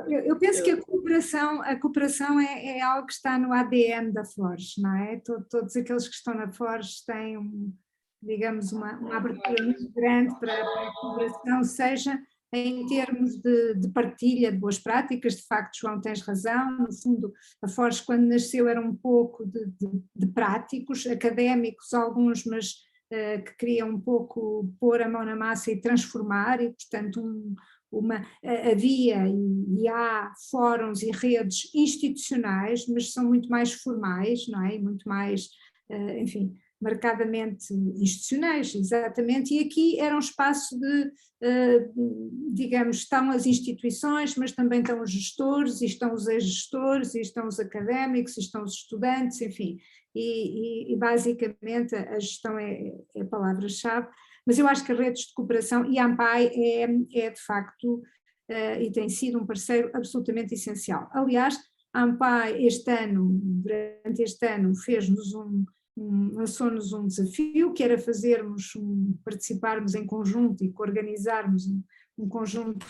Eu penso que a cooperação é algo que está no ADN da Forges, não é? Todos aqueles que estão na Forges têm, digamos, uma abertura muito grande para a cooperação, seja em termos de partilha de boas práticas. De facto, João, tens razão, no fundo a Forges quando nasceu era um pouco de práticos, académicos alguns, mas que queriam um pouco pôr a mão na massa e transformar, e portanto havia e há fóruns e redes institucionais, mas são muito mais formais, não é? Muito mais, enfim, marcadamente institucionais, exatamente, e aqui era um espaço de, digamos, estão as instituições, mas também estão os gestores, e estão os ex-gestores, e estão os académicos, e estão os estudantes, enfim, e basicamente a gestão é a palavra-chave, mas eu acho que as redes de cooperação, e a AMPAI é de facto, e tem sido um parceiro absolutamente essencial. Aliás, a AMPAI durante este ano, lançou-nos um desafio, que era participarmos em conjunto e organizarmos um conjunto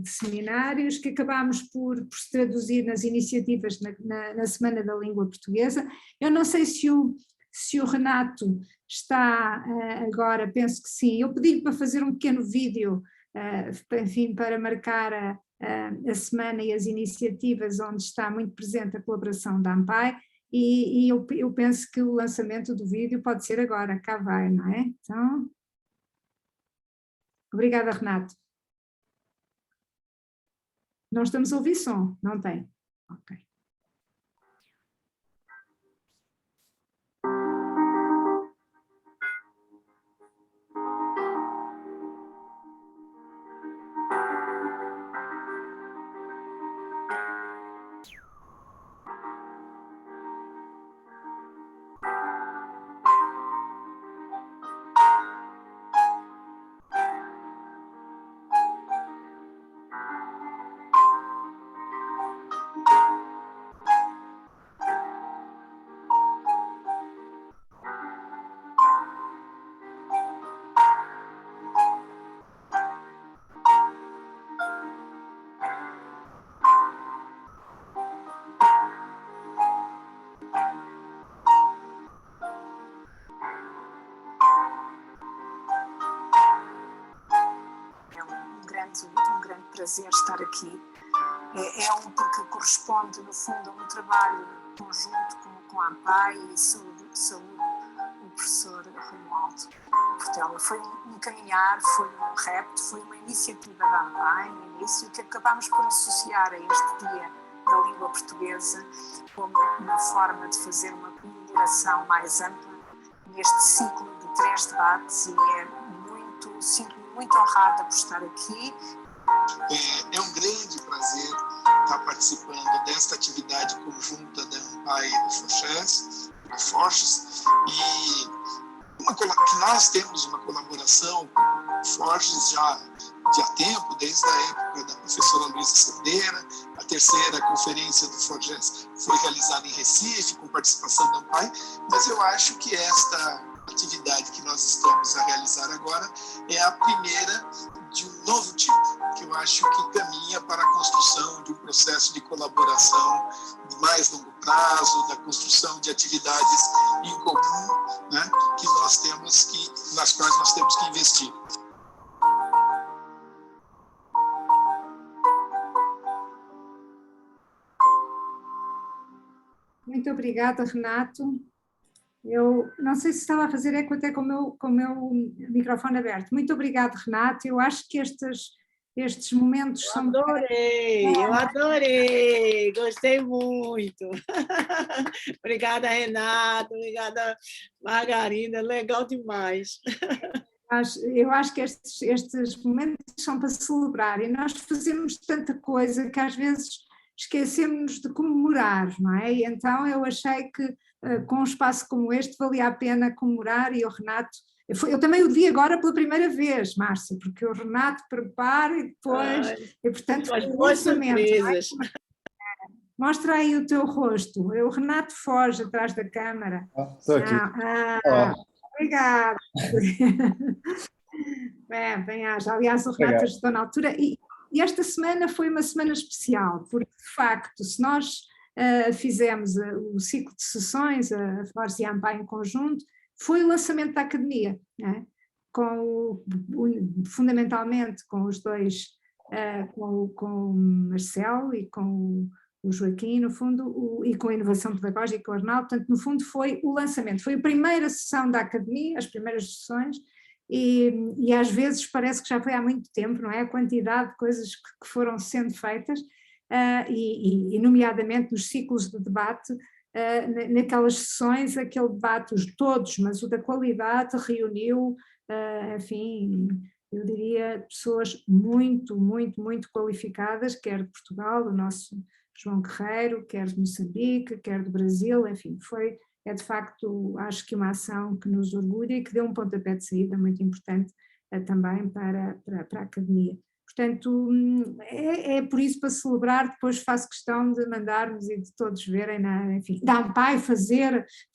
de seminários que acabámos por se traduzir nas iniciativas na Semana da Língua Portuguesa. Eu não sei se o Renato está agora, penso que sim. Eu pedi-lhe para fazer um pequeno vídeo, enfim, para marcar a semana e as iniciativas onde está muito presente a colaboração da AMPAI, e eu penso que o lançamento do vídeo pode ser agora, cá vai, não é? Então, obrigada, Renato. Não estamos a ouvir som, não tem? Ok. um grande prazer estar aqui. Porque corresponde, no fundo, a um trabalho conjunto com a ANPAI e saúdo o professor Romualdo Portela. Foi um caminhar, foi um repto, foi uma iniciativa da ANPAI no início, que acabámos por associar a este Dia da Língua Portuguesa como uma forma de fazer uma comemoração mais ampla neste ciclo de 3 debates, e sinto-me muito honrada por estar aqui. É um grande prazer estar participando desta atividade conjunta da ANPAI e do Forges, e que nós temos uma colaboração com o Forges já há tempo, desde a época da professora Luísa Cerdeira. A terceira conferência do Forges foi realizada em Recife, com participação da ANPAI, mas eu acho que esta atividade que nós estamos a realizar agora é a primeira de um novo tipo, que eu acho que caminha para a construção de um processo de colaboração de mais longo prazo, da construção de atividades em comum, né, nas quais nós temos que investir. Muito obrigada, Renato. Eu não sei se estava a fazer eco até com o meu microfone aberto. Muito obrigada, Renato. Eu acho que estes momentos são... Eu adorei, gostei muito. Obrigada, Renato, obrigada, Margarida, legal demais. Eu acho que estes momentos são para celebrar, e nós fazemos tanta coisa que às vezes esquecemos de comemorar, não é? E então eu achei que com um espaço como este valia a pena comemorar, e o Renato... Eu também o vi agora pela primeira vez, Márcia, porque o Renato prepara e depois... E, portanto, boas surpresas. Mostra aí o teu rosto. O Renato foge atrás da câmara. Estou aqui. Obrigada. Bem-aja. Aliás, o Renato ajudou na altura. E esta semana foi uma semana especial, porque, de facto, se nós fizemos o ciclo de sessões, a Forges e a ANPAI em conjunto, foi o lançamento da Academia, né? Fundamentalmente com os dois, com o Marcelo e com o Joaquim, no fundo, e com a inovação pedagógica, o Arnaldo. Portanto, no fundo foi o lançamento, foi a primeira sessão da Academia, as primeiras sessões, e às vezes parece que já foi há muito tempo, não é? A quantidade de coisas que foram sendo feitas, e nomeadamente nos ciclos de debate, naquelas sessões, aquele debate, todos, mas o da qualidade reuniu, enfim, eu diria, pessoas muito, muito, muito qualificadas, quer de Portugal, o nosso João Guerreiro, quer de Moçambique, quer do Brasil, enfim, é de facto, acho que uma ação que nos orgulha e que deu um pontapé de saída muito importante também para a Academia. Portanto, é por isso, para celebrar, depois faço questão de mandarmos e de todos verem, enfim, da ANPAI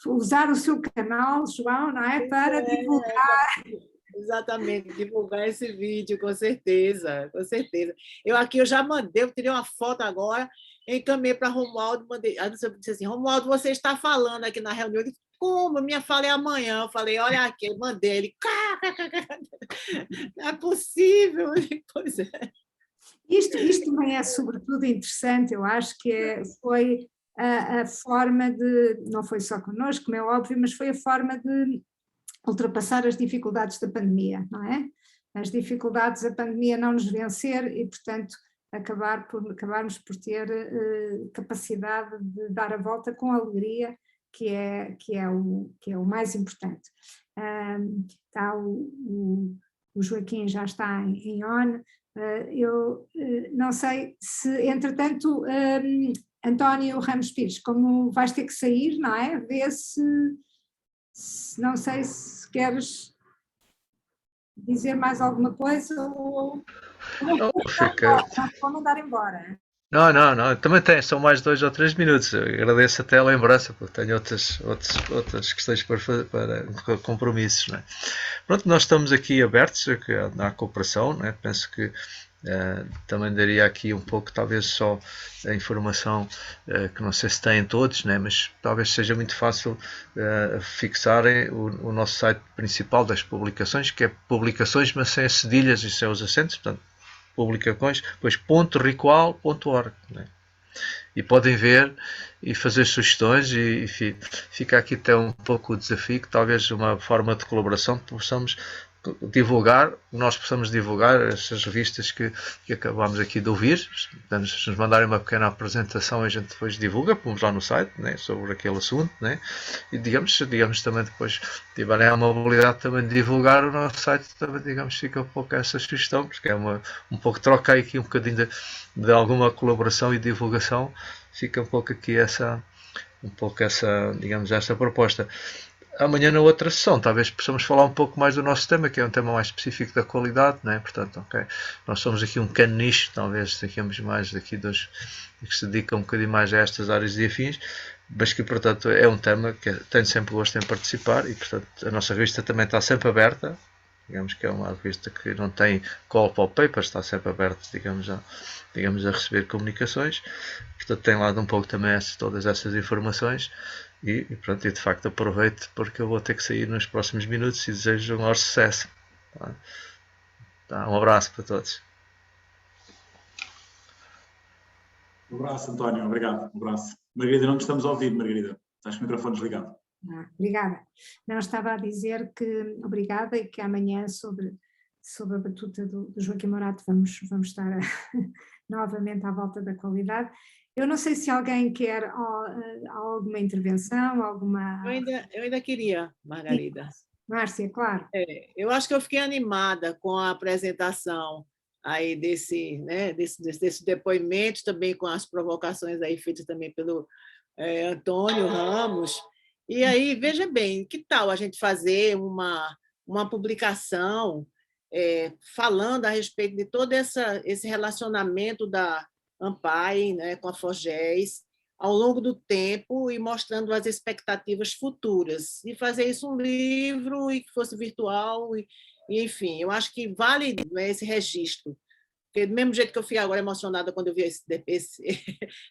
usar o seu canal, João, não é? Para divulgar. Exatamente, divulgar esse vídeo, com certeza, com certeza. Eu já mandei, eu tirei uma foto agora, encaminhei para Romualdo, mandei, aí você disse assim, Romualdo, você está falando aqui na reunião, eu disse, como? Minha fala é amanhã. Eu falei, olha aqui, eu mandei, ele, não é possível. Pois é. Isto também é sobretudo interessante, eu acho que foi a forma de, não foi só connosco, como é óbvio, mas foi a forma de ultrapassar as dificuldades da pandemia, não é? As dificuldades da pandemia não nos vencer e, portanto, acabarmos por ter capacidade de dar a volta com alegria, que é o mais importante. O Joaquim já está em on. Eu não sei se, entretanto, António Ramos Pires, como vais ter que sair, não é? Vê se não sei se queres dizer mais alguma coisa ou vou mandar embora. Não, também são mais 2 ou 3 minutos. Eu agradeço até a lembrança, porque tenho outras questões para compromissos, não é? Pronto, nós estamos aqui abertos à cooperação, não é? Penso que também daria aqui um pouco, talvez só a informação que não sei se têm todos, né? Mas talvez seja muito fácil fixarem o nosso site principal das publicações, que é publicações, mas sem as cedilhas e sem os acentos, portanto, publicações, depois .ricoal.org, né? E podem ver e fazer sugestões e fica aqui até um pouco o desafio que talvez uma forma de colaboração possamos divulgar, nós possamos divulgar essas revistas que acabamos aqui de ouvir. Se nos mandarem uma pequena apresentação, a gente depois divulga, pomos lá no site, né, sobre aquele assunto, né, e digamos também depois tiverem a mobilidade também de divulgar o nosso site, também digamos fica um pouco essa sugestão, porque é um pouco troca aqui um bocadinho de alguma colaboração e divulgação, fica um pouco aqui essa digamos, essa proposta. Amanhã na outra sessão talvez possamos falar um pouco mais do nosso tema, que é um tema mais específico da qualidade, né? Portanto, ok, nós somos aqui um pequeno nicho, talvez tenhamos mais daqui dos que se dedicam um bocadinho mais a estas áreas e afins, mas que, portanto, é um tema que tenho sempre gosto em participar e, portanto, a nossa revista também está sempre aberta, digamos que é uma revista que não tem call for papers, está sempre aberta, digamos, a receber comunicações, portanto, tem lá um pouco também todas essas informações. E pronto, e de facto aproveito porque eu vou ter que sair nos próximos minutos e desejo um maior sucesso. Tá, um abraço para todos. Um abraço, António, obrigado. Um abraço. Margarida, não te estamos a ouvir, Margarida. Estás com o microfone desligado. Obrigada. Não, estava a dizer que obrigada e que amanhã sobre a batuta do Joaquim Morato vamos estar novamente à volta da qualidade. Eu não sei se alguém quer alguma intervenção, alguma... Eu ainda queria, Margarida. Sim. Márcia, claro. Eu acho que eu fiquei animada com a apresentação aí desse depoimento, também com as provocações aí feitas também pelo Antônio Ramos. E aí, veja bem, que tal a gente fazer uma publicação falando a respeito de todo esse relacionamento da ANPAI, né, com a FORGES, ao longo do tempo e mostrando as expectativas futuras. E fazer isso um livro e que fosse virtual, e enfim, eu acho que vale, né, esse registro. Porque do mesmo jeito que eu fiquei agora emocionada quando eu vi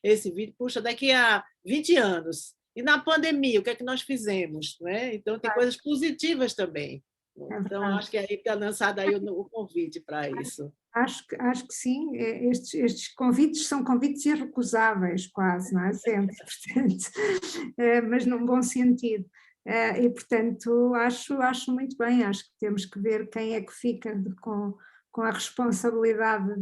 esse vídeo, puxa, daqui a 20 anos, e na pandemia, o que é que nós fizemos? Né? Então, tem coisas positivas também. Então, acho que aí está lançado aí o convite para isso. Acho que sim, estes convites são convites irrecusáveis quase, não é? Sempre, portanto, mas num bom sentido. E, portanto, acho muito bem, acho que temos que ver quem é que fica com a responsabilidade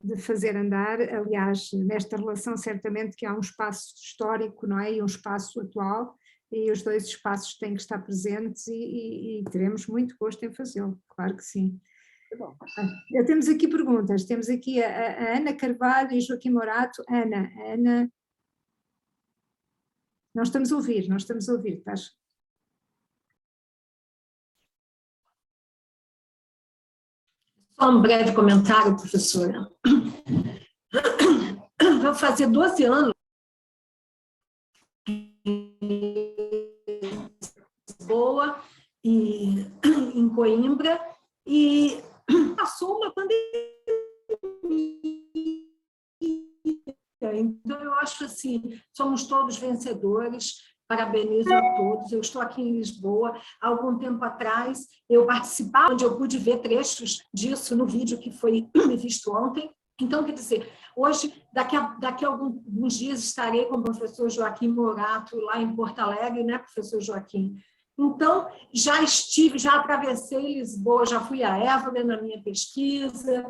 de fazer andar. Aliás, nesta relação certamente que há um espaço histórico, não é? E um espaço atual, e os dois espaços têm que estar presentes e teremos muito gosto em fazê-lo, claro que sim. Bom. Temos aqui perguntas, temos aqui a Ana Carvalho e Joaquim Morato. Ana, não estamos a ouvir, estás? Só um breve comentário, professora. Vou fazer 12 anos em Lisboa e em Coimbra, e passou uma pandemia. Então, eu acho assim, somos todos vencedores, parabenizo a todos. Eu estou aqui em Lisboa, há algum tempo atrás, eu participava, onde eu pude ver trechos disso no vídeo que foi visto ontem. Então, quer dizer, hoje, daqui a alguns dias, estarei com o professor Joaquim Morato, lá em Porto Alegre, né, professor Joaquim? Então, já atravessei Lisboa, já fui a Évora na minha pesquisa,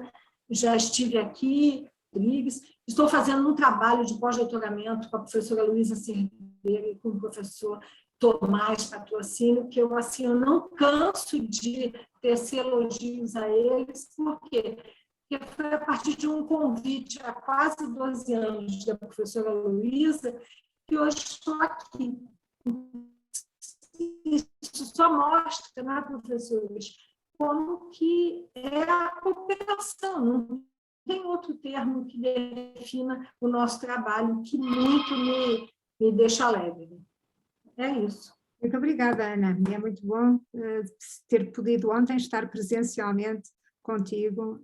já estive aqui, Rodrigues. Estou fazendo um trabalho de pós-doutoramento com a professora Luísa Cerdeira e com o professor Tomás Patrocínio, que eu não canso de tecer elogios a eles, porque foi a partir de um convite há quase 12 anos da professora Luísa que hoje estou aqui. Isso só mostra, né, professores, como que é a cooperação. Não tem outro termo que defina o nosso trabalho, que muito me deixa alegre. É isso. Muito obrigada, Ana. É muito bom ter podido ontem estar presencialmente contigo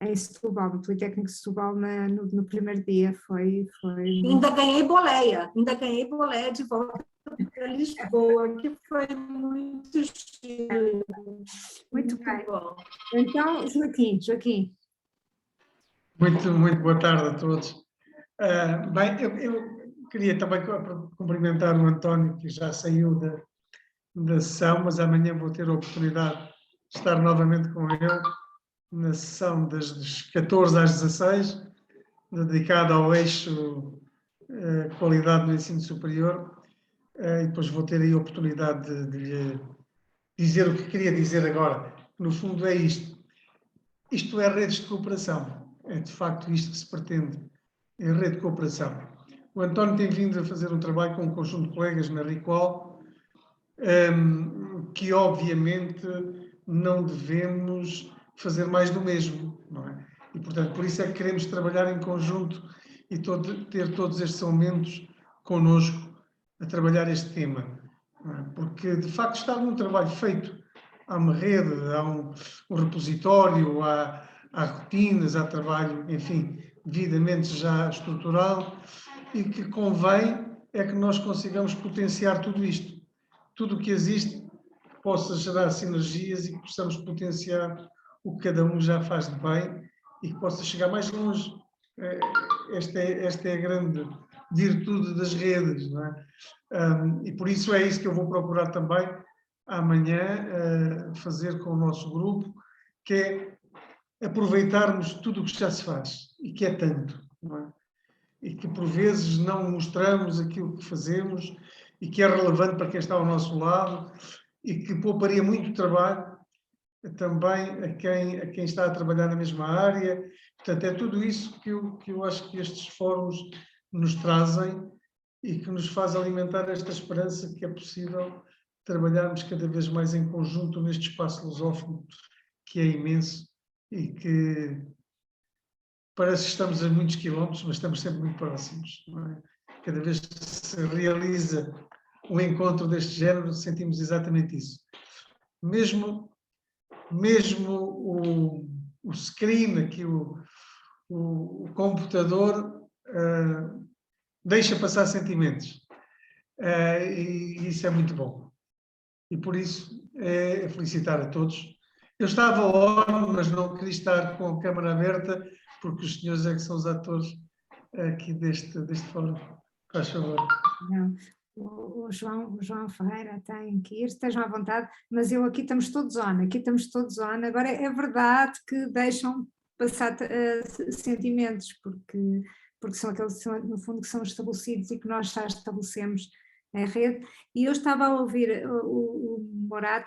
em Setúbal, no Politécnico de Setúbal, no primeiro dia. Foi... Ainda ganhei boleia de volta para Lisboa, que foi muito chique. Muito bem. Bom. Então, Joaquim, Muito boa tarde a todos. Bem, eu queria também cumprimentar o António, que já saiu da sessão, mas amanhã vou ter a oportunidade de estar novamente com ele na sessão das 14 às 16, dedicada ao eixo qualidade no ensino superior, e depois vou ter aí a oportunidade de lhe dizer o que queria dizer agora. No fundo é isto. Isto é redes de cooperação. É de facto isto que se pretende, é rede de cooperação. O António tem vindo a fazer um trabalho com um conjunto de colegas na RICOL, que obviamente não devemos fazer mais do mesmo, não é? E, portanto, por isso é que queremos trabalhar em conjunto e ter todos estes elementos connosco a trabalhar este tema. Não é? Porque, de facto, está um trabalho feito. Há uma rede, há um repositório, há rotinas, há trabalho, enfim, devidamente já estruturado, e que convém é que nós consigamos potenciar tudo isto. Tudo o que existe possa gerar sinergias e que possamos potenciar o que cada um já faz de bem e que possa chegar mais longe. Esta é a grande virtude das redes, não é? E por isso é isso que eu vou procurar também amanhã fazer com o nosso grupo, que é aproveitarmos tudo o que já se faz e que é tanto, não é? E que por vezes não mostramos aquilo que fazemos e que é relevante para quem está ao nosso lado e que pouparia muito trabalho também a quem está a trabalhar na mesma área. Portanto, é tudo isso que eu acho que estes fóruns nos trazem e que nos faz alimentar esta esperança que é possível trabalharmos cada vez mais em conjunto neste espaço lusófono, que é imenso e que parece que estamos a muitos quilómetros, mas estamos sempre muito próximos, não é? Cada vez que se realiza um encontro deste género, sentimos exatamente isso. Mesmo o screen aqui, o computador, deixa passar sentimentos. E isso é muito bom. E por isso é felicitar a todos. Eu estava on, mas não queria estar com a câmara aberta, porque os senhores é que são os atores aqui deste fórum. Faz favor. Não. O João Ferreira tem que ir, estejam à vontade, mas aqui estamos todos on, agora é verdade que deixam passar sentimentos, porque são aqueles, no fundo, que são estabelecidos e que nós já estabelecemos em rede, e eu estava a ouvir o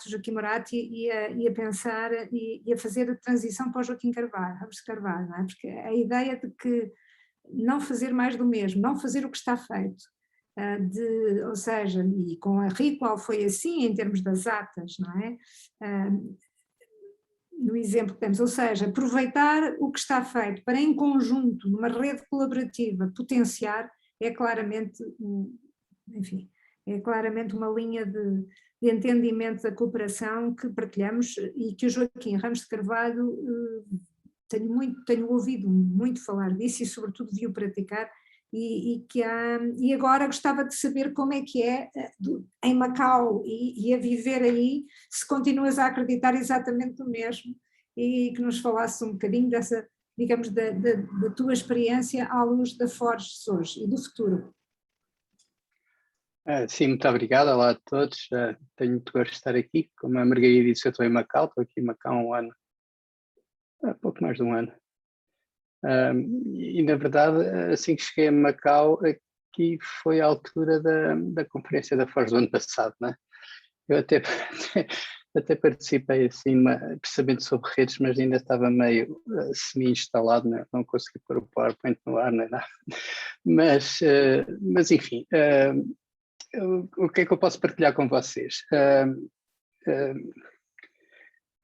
Joaquim Moratti e a pensar e a fazer a transição para o Joaquim Carvalho, não é? Porque a ideia de que não fazer mais do mesmo, não fazer o que está feito, ou seja, e com a RICOL foi assim em termos das atas, não é? No exemplo que temos, ou seja, aproveitar o que está feito para em conjunto, numa rede colaborativa, potenciar, é claramente, enfim, é claramente uma linha de entendimento da cooperação que partilhamos e que o Joaquim Ramos de Carvalho, tenho ouvido muito falar disso e sobretudo de o praticar, e agora gostava de saber como é que é em Macau e a viver aí, se continuas a acreditar exatamente no mesmo, e que nos falasse um bocadinho dessa, digamos, da tua experiência à luz da Forges hoje e do futuro. Sim, muito obrigado. Olá a todos. Tenho muito gosto de estar aqui. Como a Margarida disse, eu estou em Macau, estou aqui em Macau há um ano, há pouco mais de um ano. E na verdade, assim que cheguei a Macau, aqui foi a altura da conferência da Forges do ano passado, né? Eu até participei assim, precisamente sobre redes, mas ainda estava meio semi-instalado, né? Não consegui pôr o PowerPoint no ar nem nada. Mas enfim, o que é que eu posso partilhar com vocês?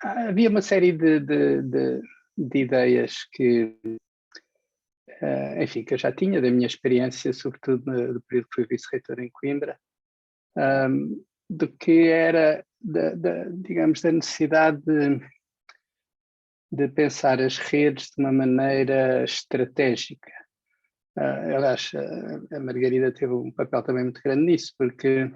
Havia uma série de ideias que, enfim, que eu já tinha da minha experiência, sobretudo no período que fui vice-reitor em Coimbra, do que era, digamos, da necessidade de pensar as redes de uma maneira estratégica. Aliás, a Margarida teve um papel também muito grande nisso, porque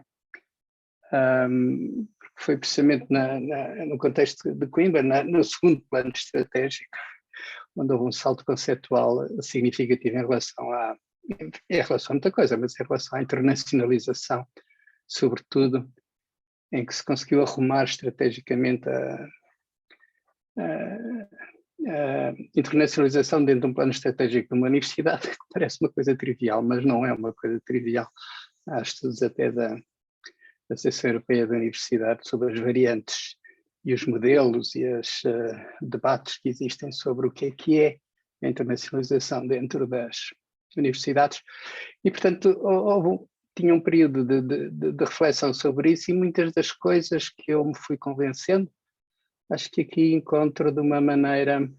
foi precisamente no contexto de Coimbra, no segundo plano estratégico, onde houve um salto conceptual significativo em relação a muita coisa, mas em relação à internacionalização, sobretudo, em que se conseguiu arrumar estrategicamente a internacionalização dentro de um plano estratégico de uma universidade, que parece uma coisa trivial, mas não é uma coisa trivial. Há estudos até da Associação Europeia da Universidade sobre as variantes e os modelos e os debates que existem sobre o que é a internacionalização dentro das universidades. E, portanto, tinha um período de reflexão sobre isso, e muitas das coisas que eu me fui convencendo, acho que aqui encontro de uma maneira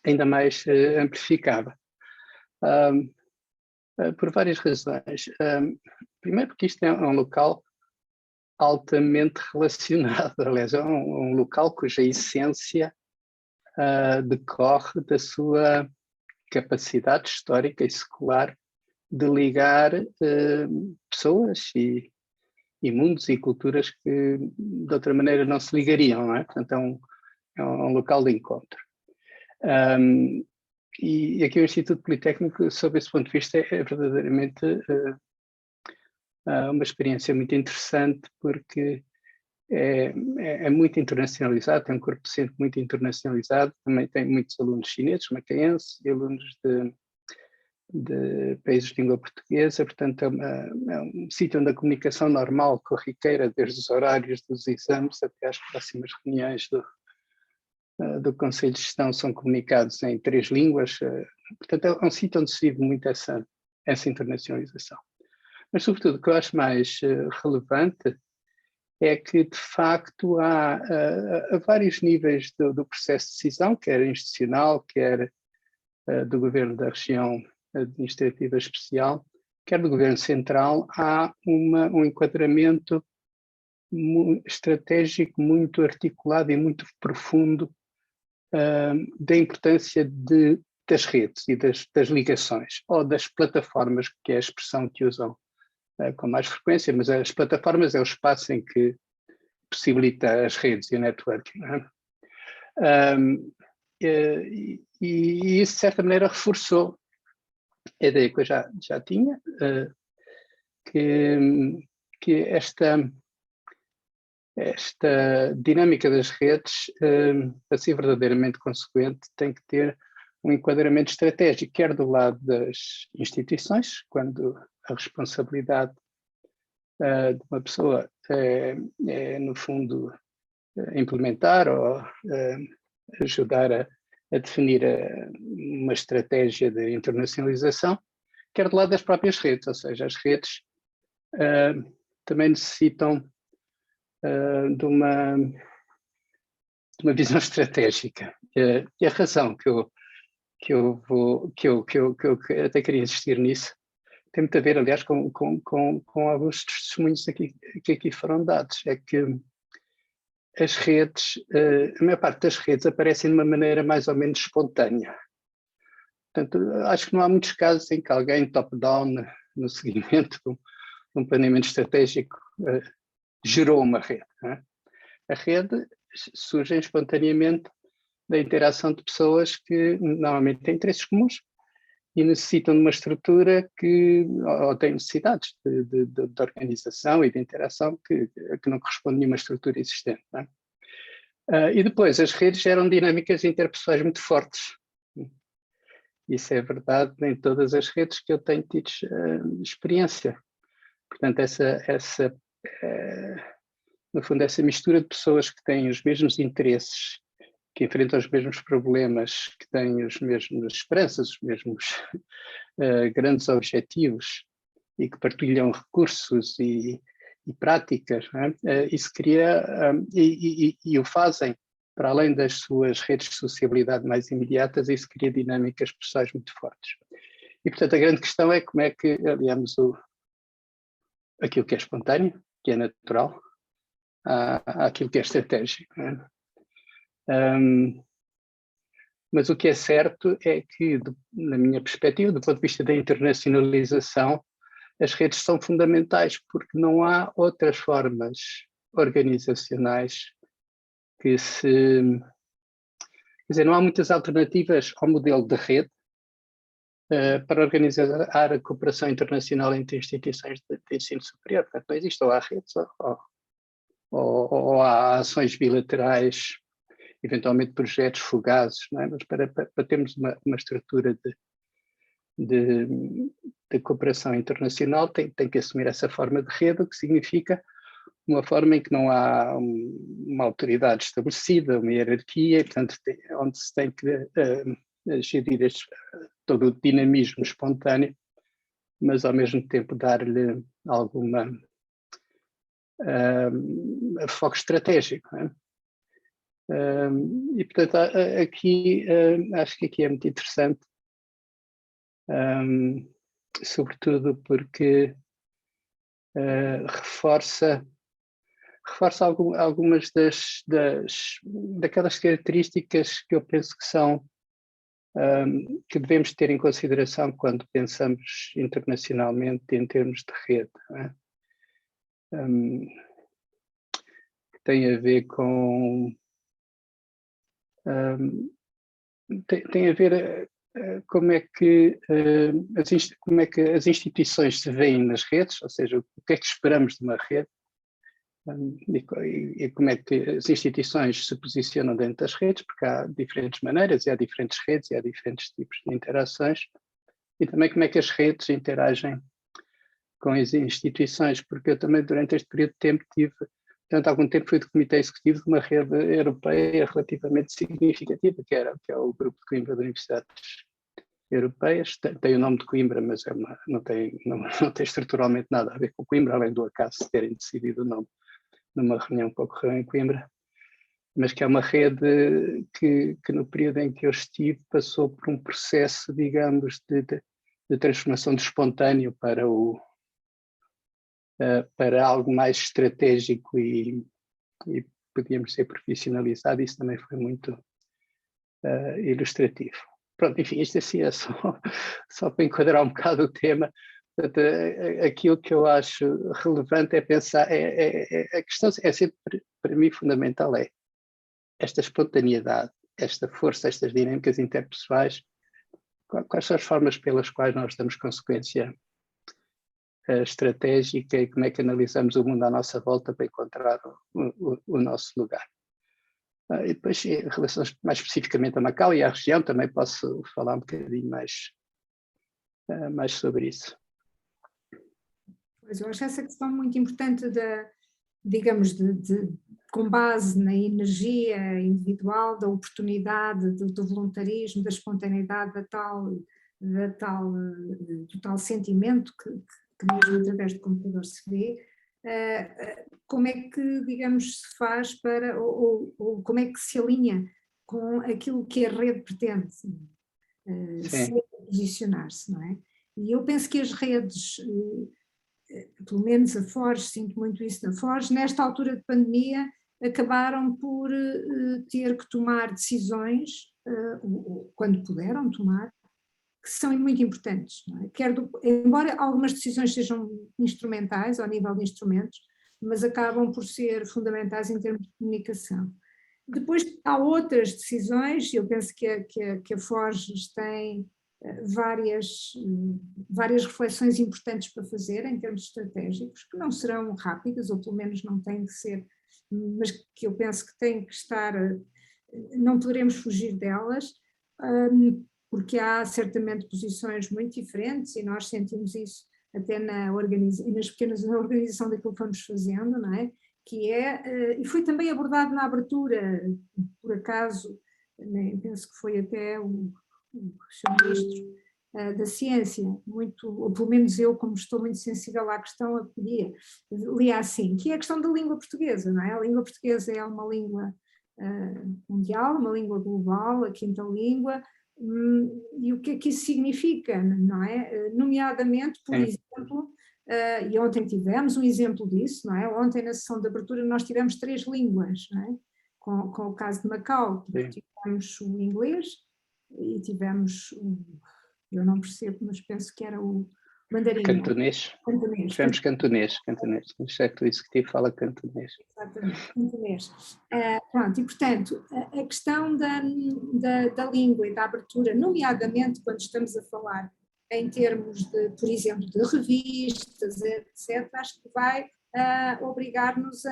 ainda mais amplificada. Por várias razões. Primeiro porque isto é um local altamente relacionado, aliás, é um local cuja essência decorre da sua capacidade histórica e secular de ligar pessoas e mundos e culturas que de outra maneira não se ligariam, não é? Portanto, é um local de encontro. E aqui o Instituto Politécnico, sob esse ponto de vista, é verdadeiramente uma experiência muito interessante, porque é muito internacionalizado, tem um corpo docente muito internacionalizado, também tem muitos alunos chineses, macaenses, e alunos de países de língua portuguesa, portanto é um sítio onde a comunicação normal, corriqueira, desde os horários dos exames até às próximas reuniões do Conselho de Gestão, são comunicados em 3 línguas, portanto é um sítio onde se vive muito essa internacionalização. Mas, sobretudo, o que eu acho mais relevante é que, de facto, há vários níveis do processo de decisão, quer institucional, quer do Governo da Região Administrativa Especial, quer do Governo Central, há um enquadramento estratégico muito articulado e muito profundo da importância das redes e das ligações, ou das plataformas, que é a expressão que usam com mais frequência, mas as plataformas é o espaço em que possibilita as redes e o networking. Não é? E isso, de certa maneira, reforçou a ideia que eu já tinha, que esta dinâmica das redes, para ser verdadeiramente consequente, tem que ter um enquadramento estratégico, quer do lado das instituições, quando a responsabilidade de uma pessoa é no fundo, implementar ou ajudar a definir uma estratégia de internacionalização, quer do lado das próprias redes, ou seja, as redes também necessitam de uma visão estratégica. E a razão que eu até queria insistir nisso tem muito a ver, aliás, com alguns testemunhos que aqui foram dados. É que as redes, a maior parte das redes aparecem de uma maneira mais ou menos espontânea. Portanto, acho que não há muitos casos em que alguém top-down, no seguimento de um planeamento estratégico, gerou uma rede. Não é? A rede surge espontaneamente da interação de pessoas que normalmente têm interesses comuns e necessitam de uma estrutura ou têm necessidades de organização e de interação que não corresponde a nenhuma estrutura existente. Não é? E depois, as redes geram dinâmicas interpessoais muito fortes. Isso é verdade em todas as redes que eu tenho tido experiência. Portanto, no fundo, essa mistura de pessoas que têm os mesmos interesses, que enfrentam os mesmos problemas, que têm as mesmas esperanças, os mesmos grandes objetivos e que partilham recursos e práticas, não é? Isso cria, e o fazem, para além das suas redes de sociabilidade mais imediatas, isso cria dinâmicas pessoais muito fortes. E, portanto, a grande questão é como é que aliamos aquilo que é espontâneo, que é natural, àquilo que é estratégico. Não é? Mas o que é certo é que, na minha perspectiva, do ponto de vista da internacionalização, as redes são fundamentais, porque não há outras formas organizacionais que se Quer dizer, não há muitas alternativas ao modelo de rede para organizar a cooperação internacional entre instituições de ensino superior. Portanto, não existe ou há redes ou há ações bilaterais, eventualmente projetos fugazes, não é? Mas para termos uma estrutura de cooperação internacional tem que assumir essa forma de rede, o que significa uma forma em que não há uma autoridade estabelecida, uma hierarquia, portanto, onde se tem que gerir todo o dinamismo espontâneo, mas ao mesmo tempo dar-lhe alguma foco estratégico. Não é? E, portanto, aqui, acho que aqui é muito interessante, sobretudo porque reforça algumas daquelas características que eu penso que são que devemos ter em consideração quando pensamos internacionalmente em termos de rede. Não é? Tem a ver com tem a ver como é que as instituições se veem nas redes, ou seja, o que é que esperamos de uma rede, e como é que as instituições se posicionam dentro das redes, porque há diferentes maneiras, e há diferentes redes, e há diferentes tipos de interações, e também como é que as redes interagem com as instituições, porque eu também durante este período de tempo durante algum tempo fui do Comitê Executivo de uma rede europeia relativamente significativa, que é o Grupo de Coimbra de Universidades Europeias. Tem o nome de Coimbra, mas não tem estruturalmente nada a ver com Coimbra, além do acaso de terem decidido o nome numa reunião que ocorreu em Coimbra, mas que é uma rede que no período em que eu estive passou por um processo, digamos, de transformação de espontâneo para algo mais estratégico e podíamos dizer profissionalizado. Isso também foi muito ilustrativo. Pronto, enfim, isto assim é só para enquadrar um bocado o tema. Portanto, aquilo que eu acho relevante é pensar, a questão é sempre, para mim, fundamental, é esta espontaneidade, esta força, estas dinâmicas interpessoais, quais são as formas pelas quais nós damos consequência estratégica e como é que analisamos o mundo à nossa volta para encontrar o nosso lugar. E depois, em relação mais especificamente a Macau e à região, também posso falar um bocadinho mais sobre isso. Pois, eu acho essa questão muito importante, digamos, com base na energia individual, da oportunidade, do voluntarismo, da espontaneidade, do tal sentimento que mesmo através do computador se vê, como é que, digamos, se faz para, ou como é que se alinha com aquilo que a rede pretende posicionar-se, não é? E eu penso que as redes, pelo menos a Forge, sinto muito isso na Forge, nesta altura de pandemia acabaram por ter que tomar decisões, quando puderam tomar, que são muito importantes, não é? Embora algumas decisões sejam instrumentais, ao nível de instrumentos, mas acabam por ser fundamentais em termos de comunicação. Depois há outras decisões, eu penso que a Forges tem várias reflexões importantes para fazer em termos estratégicos, que não serão rápidas, ou pelo menos não têm que ser, mas que eu penso que têm que estar, não poderemos fugir delas, porque há certamente posições muito diferentes e nós sentimos isso até nas pequenas organização daquilo que vamos fazendo, não é? E foi também abordado na abertura, por acaso, né, penso que foi até o Ministro da Ciência, ou pelo menos eu, como estou muito sensível à questão, a pedia, lia assim, que é a questão da língua portuguesa, não é? A língua portuguesa é uma língua mundial, uma língua global, a quinta língua, e o que é que isso significa, não é? Nomeadamente, por exemplo, e ontem tivemos um exemplo disso, não é? Ontem na sessão de abertura nós tivemos 3 línguas, não é? Com o caso de Macau, tivemos o inglês e tivemos, eu não percebo, mas penso que era o Mandarim. Cantonês. Cantonês. Tivemos cantonês. O chefe do executivo fala cantonês. Exatamente, cantonês. Pronto, e portanto, a questão da língua e da abertura, nomeadamente quando estamos a falar em termos de, por exemplo, de revistas, etc., acho que vai obrigar-nos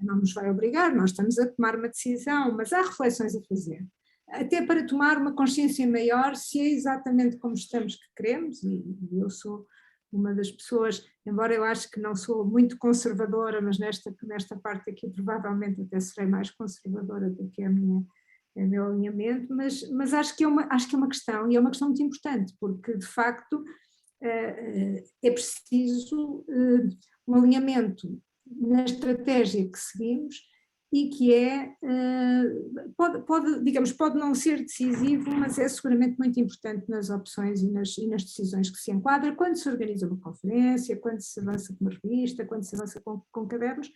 não nos vai obrigar, nós estamos a tomar uma decisão, mas há reflexões a fazer, até para tomar uma consciência maior se é exatamente como estamos que queremos, e eu sou uma das pessoas, embora eu acho que não sou muito conservadora, mas nesta parte aqui provavelmente até serei mais conservadora do que o meu alinhamento, mas acho que é uma questão, e é uma questão muito importante, porque de facto é preciso um alinhamento na estratégia que seguimos e que pode não ser decisivo, mas é seguramente muito importante nas opções e nas decisões que se enquadra, quando se organiza uma conferência, quando se avança com uma revista, quando se avança com cadernos,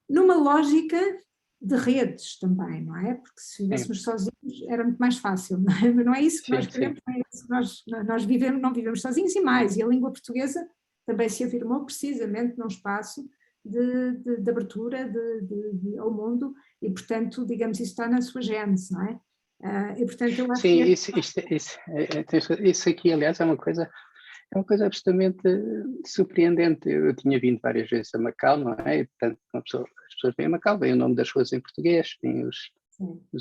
numa lógica de redes também, não é? Porque se vivêssemos sozinhos era muito mais fácil, não é? Mas não é isso que nós queremos, não é isso que nós não vivemos sozinhos, e mais, e a língua portuguesa também se afirmou precisamente num espaço de abertura ao mundo, e portanto, digamos, isso está na sua gênese, não é? E portanto eu acho que isso aqui, aliás, é uma coisa absolutamente surpreendente. Eu tinha vindo várias vezes a Macau, não é? E, portanto, as pessoas vêm a Macau, vêm o nome das ruas em português, vêm os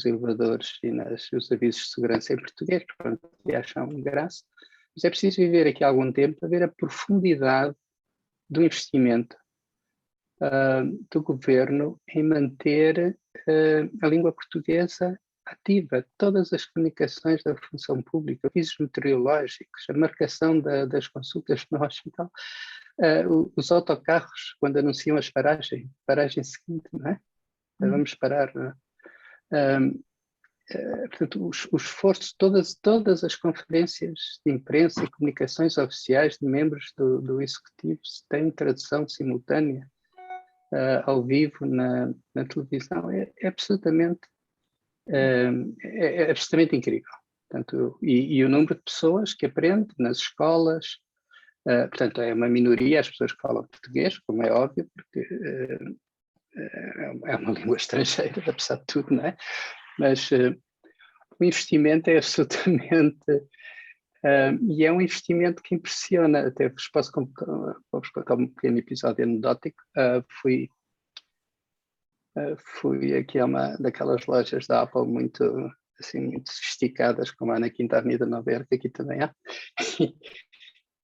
elevadores e os avisos de segurança em português, portanto, e acham graça. Mas é preciso viver aqui algum tempo para ver a profundidade do investimento do governo em manter a língua portuguesa ativa, todas as comunicações da função pública, avisos meteorológicos, a marcação das consultas no hospital, os autocarros, quando anunciam as paragem seguinte, não é? Vamos parar, não é? Portanto, o esforço, todas as conferências de imprensa e comunicações oficiais de membros do Executivo têm tradução simultânea ao vivo na televisão, é absolutamente incrível. Portanto, e o número de pessoas que aprendem nas escolas, portanto, é uma minoria as pessoas que falam português, como é óbvio, porque é uma língua estrangeira, apesar de tudo, não é? Mas o investimento é absolutamente... e é um investimento que impressiona. Até vos posso contar um pequeno episódio anedótico. Fui aqui a uma daquelas lojas da Apple muito sofisticadas, como há na Quinta Avenida Nova Iorque, aqui também há,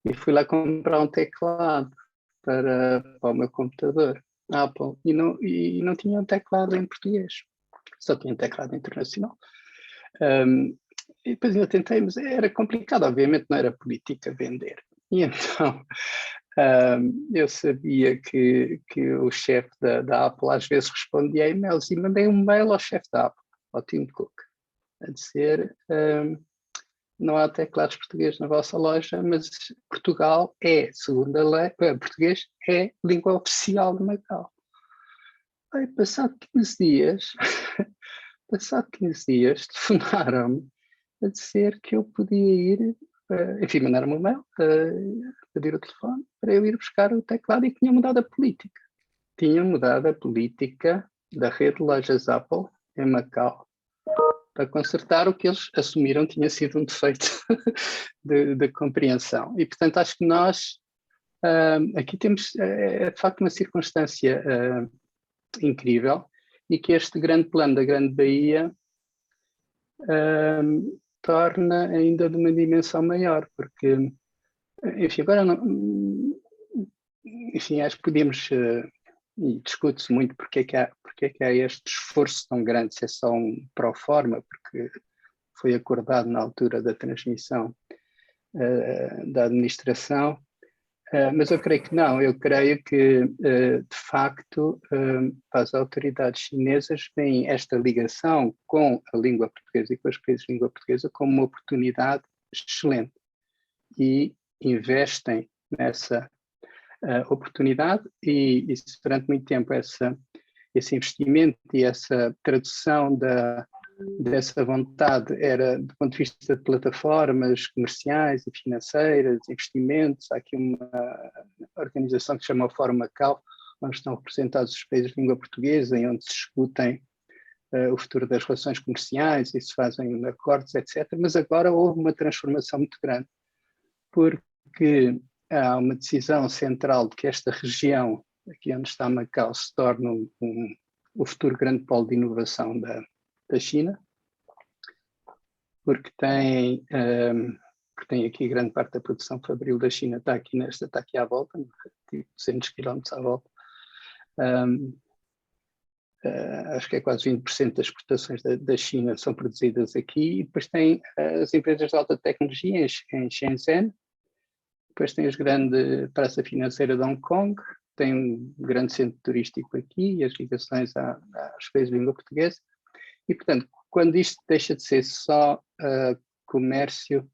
e fui lá comprar um teclado para o meu computador Apple, e não tinha um teclado em português, só tinha um teclado internacional. E depois eu tentei, mas era complicado, obviamente não era política vender. E então eu sabia que o chefe da Apple às vezes respondia a e-mails, e mandei um mail ao chefe da Apple, ao Tim Cook, a dizer: não há teclados portugueses na vossa loja, mas Portugal segundo a lei, português é língua oficial de Macau. Aí, passado 15 dias, telefonaram-me a dizer que eu podia ir, enfim, mandaram-me um mail, pedir o telefone para eu ir buscar o teclado, e que tinha mudado a política. Tinha mudado a política da rede de lojas Apple em Macau para consertar o que eles assumiram tinha sido um defeito de compreensão. E, portanto, acho que nós aqui temos, de facto, uma circunstância incrível, e que este grande plano da Grande Baía torna ainda de uma dimensão maior, porque, enfim, agora não, enfim, acho que podíamos, e discute-se muito porque é que há este esforço tão grande, se é só um pro forma, porque foi acordado na altura da transmissão da administração, mas eu creio que não, eu creio que, de facto, as autoridades chinesas veem esta ligação com a língua portuguesa e com as países de língua portuguesa como uma oportunidade excelente, e investem nessa oportunidade, e durante muito tempo esse investimento e essa tradução dessa vontade era do ponto de vista de plataformas comerciais e financeiras, investimentos. Há aqui uma organização que se chama o Fórum Macau, onde estão representados os países de língua portuguesa e onde se discutem o futuro das relações comerciais e se fazem acordos, etc. Mas agora houve uma transformação muito grande, porque há uma decisão central de que esta região, aqui onde está Macau, se torne o futuro grande polo de inovação da China, porque tem aqui grande parte da produção fabril da China, está aqui à volta, tipo 200 km à volta. Acho que é quase 20% das exportações da China são produzidas aqui, e depois tem as empresas de alta tecnologia em Shenzhen, depois tem a grande praça financeira de Hong Kong, tem um grande centro turístico aqui e as ligações aos países de língua portuguesa, e portanto, quando isto deixa de ser só comércio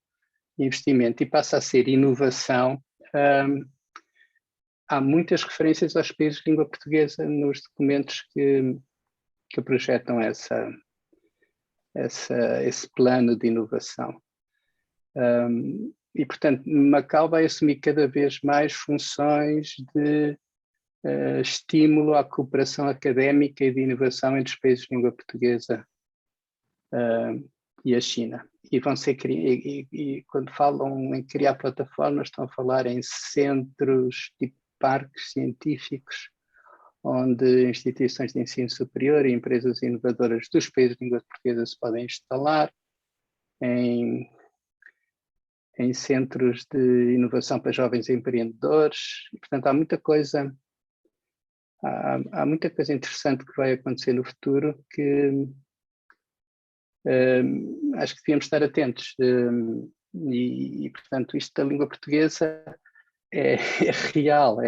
e investimento e passa a ser inovação, há muitas referências aos países de língua portuguesa nos documentos que projetam esse plano de inovação. E, portanto, Macau vai assumir cada vez mais funções de estímulo à cooperação académica e de inovação entre os países de língua portuguesa e a China. E vão ser e quando falam em criar plataformas, estão a falar em centros tipo parques científicos, onde instituições de ensino superior e empresas inovadoras dos países de língua portuguesa se podem instalar, em centros de inovação para jovens empreendedores. E, portanto, há muita coisa interessante que vai acontecer no futuro que acho que devíamos estar atentos. E, portanto, isto da língua portuguesa é real,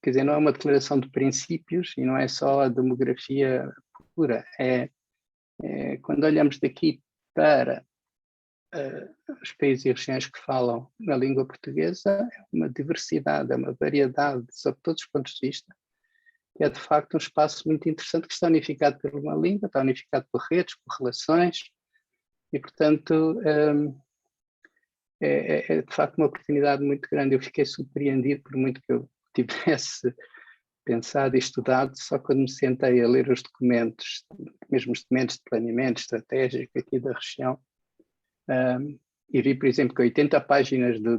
quer dizer, não é uma declaração de princípios e não é só a demografia pura, quando olhamos daqui para os países e regiões que falam na língua portuguesa, é uma diversidade, é uma variedade sob todos os pontos de vista, que é de facto um espaço muito interessante que está unificado por uma língua, está unificado por redes, por relações, e portanto é de facto uma oportunidade muito grande. Eu fiquei surpreendido, por muito que eu tivesse pensado e estudado, só quando me sentei a ler os documentos, mesmo os documentos de planeamento estratégico aqui da região, e vi, por exemplo, que 80 páginas de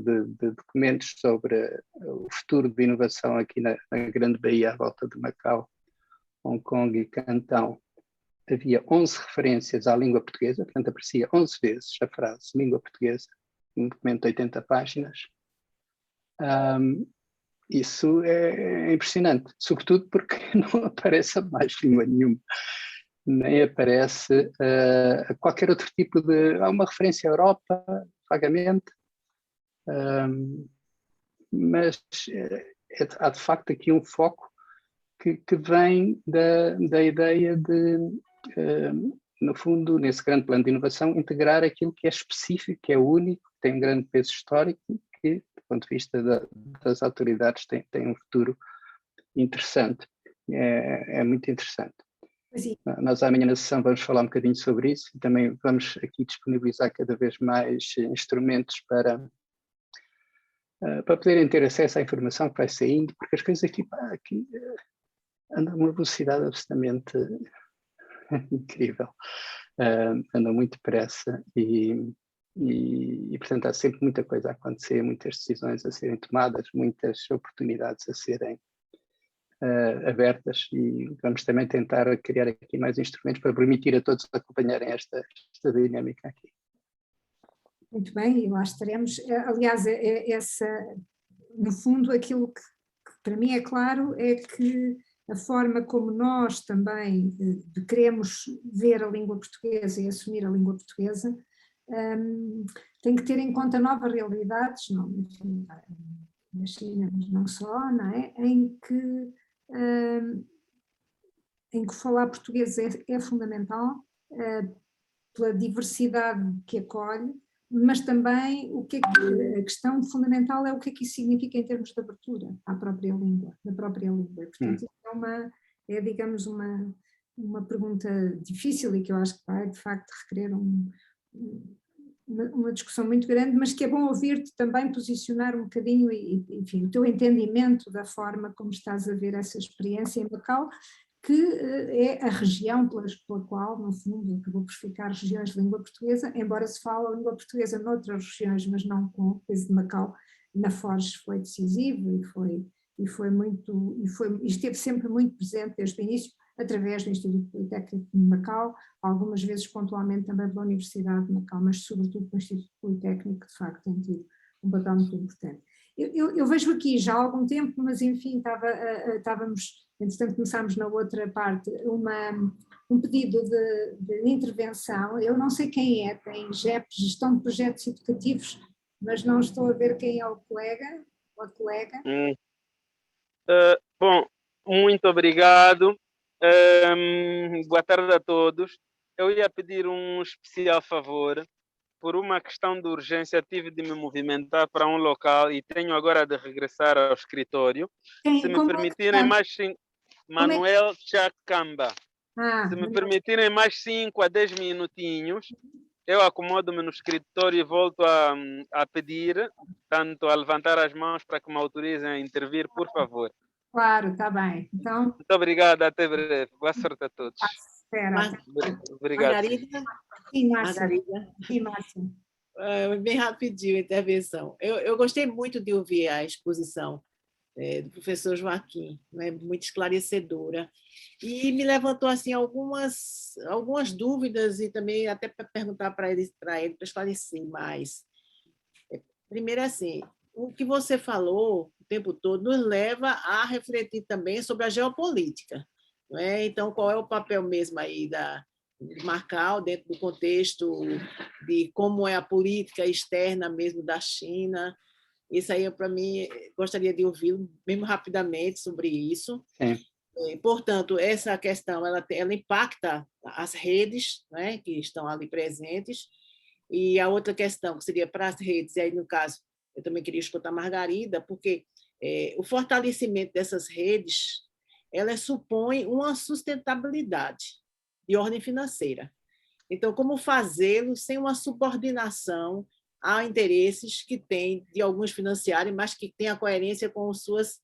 documentos sobre o futuro de inovação aqui na Grande Baía, à volta de Macau, Hong Kong e Cantão, havia 11 referências à língua portuguesa, portanto aparecia 11 vezes a frase língua portuguesa, um documento de 80 páginas. Isso é impressionante, sobretudo porque não aparece a mais língua nenhuma, nem aparece qualquer outro tipo de... Há uma referência à Europa, vagamente, mas há de facto aqui um foco que vem da ideia de, no fundo, nesse grande plano de inovação, integrar aquilo que é específico, que é único, que tem um grande peso histórico, que, do ponto de vista das autoridades, tem um futuro interessante. É muito interessante. Nós amanhã na sessão vamos falar um bocadinho sobre isso e também vamos aqui disponibilizar cada vez mais instrumentos para poderem ter acesso à informação que vai saindo, porque as coisas aqui andam a uma velocidade absolutamente incrível, andam muito depressa e, portanto, há sempre muita coisa a acontecer, muitas decisões a serem tomadas, muitas oportunidades a serem abertas, e vamos também tentar criar aqui mais instrumentos para permitir a todos acompanharem esta dinâmica aqui. Muito bem, e lá estaremos. Aliás, no fundo, aquilo que para mim é claro é que a forma como nós também queremos ver a língua portuguesa e assumir a língua portuguesa tem que ter em conta novas realidades, enfim, na China, mas não só, não é? Em que falar português é fundamental, pela diversidade que acolhe, mas também a questão fundamental é o que é que isso significa em termos de abertura à própria língua, da própria língua. Portanto, digamos, uma pergunta difícil e que eu acho que vai, de facto, requerer uma discussão muito grande, mas que é bom ouvir-te também posicionar um bocadinho, enfim, o teu entendimento da forma como estás a ver essa experiência em Macau, que é a região pela qual, no fundo, acabou por ficar regiões de língua portuguesa, embora se fale a língua portuguesa noutras regiões, mas não com o peso de Macau. Na Forges foi decisivo e esteve sempre muito presente desde o início, através do Instituto Politécnico de Macau, algumas vezes pontualmente também pela Universidade de Macau, mas sobretudo pelo Instituto Politécnico, que de facto tem tido um papel muito importante. Eu vejo aqui já há algum tempo, mas enfim, estávamos, entretanto começámos na outra parte, um pedido de intervenção. Eu não sei quem é, tem GEP, Gestão de Projetos Educativos, mas não estou a ver quem é o colega ou a colega. Bom, muito obrigado. Boa tarde a todos. Eu ia pedir um especial favor. Por uma questão de urgência, tive de me movimentar para um local e tenho agora de regressar ao escritório. Se me permitirem mais... Manuel Chacamba. Se me permitirem mais 5 a 10 minutinhos, eu acomodo-me no escritório e volto a pedir, tanto a levantar as mãos para que me autorizem a intervir, por favor. Claro, está bem. Então... Muito obrigado, até breve. Boa sorte a todos. Obrigado. Margarida? Sim, Márcia. Margarida. Sim, Márcia. Bem rapidinho a intervenção. Eu gostei muito de ouvir a exposição do professor Joaquim, né, muito esclarecedora, e me levantou assim algumas dúvidas e também até para perguntar para ele para esclarecer mais. Primeiro, assim, o que você falou o tempo todo nos leva a refletir também sobre a geopolítica, não é? Então, qual é o papel mesmo aí de Macau dentro do contexto de como é a política externa mesmo da China? Isso aí, para mim, gostaria de ouvir mesmo rapidamente sobre isso. Sim. Portanto, essa questão ela impacta as redes, né, que estão ali presentes, e a outra questão, que seria para as redes, e aí, no caso, eu também queria escutar a Margarida, porque o fortalecimento dessas redes, ela supõe uma sustentabilidade de ordem financeira. Então, como fazê-lo sem uma subordinação a interesses que tem de alguns financiários, mas que tem a coerência com os seus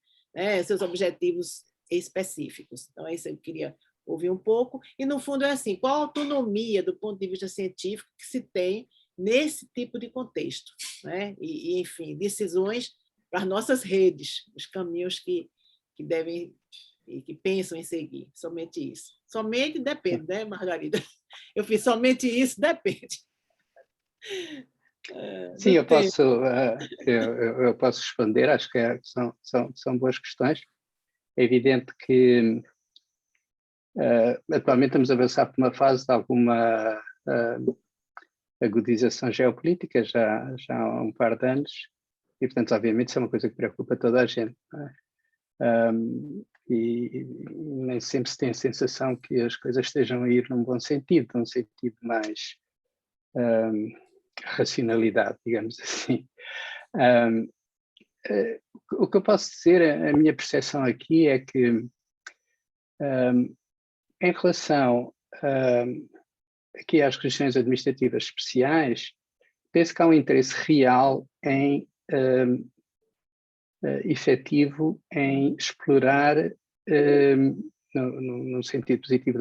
objetivos específicos. Então, é isso que eu queria ouvir um pouco. E, no fundo, é assim, qual a autonomia, do ponto de vista científico, que se tem nesse tipo de contexto, né? E enfim, decisões para as nossas redes, os caminhos que devem e que pensam em seguir. Somente isso. Somente depende, né, Margarida? Eu fiz somente isso, depende. Sim, eu posso responder, acho que são boas questões. É evidente que atualmente estamos a avançar por uma fase de alguma agudização geopolítica, já há um par de anos, e portanto, obviamente, isso é uma coisa que preocupa toda a gente. E nem sempre se tem a sensação que as coisas estejam a ir num bom sentido, num sentido mais racionalidade, digamos assim. O que eu posso dizer, a minha percepção aqui é que, em relação aqui às regiões administrativas especiais, penso que há um interesse real em efetivo em explorar, no sentido positivo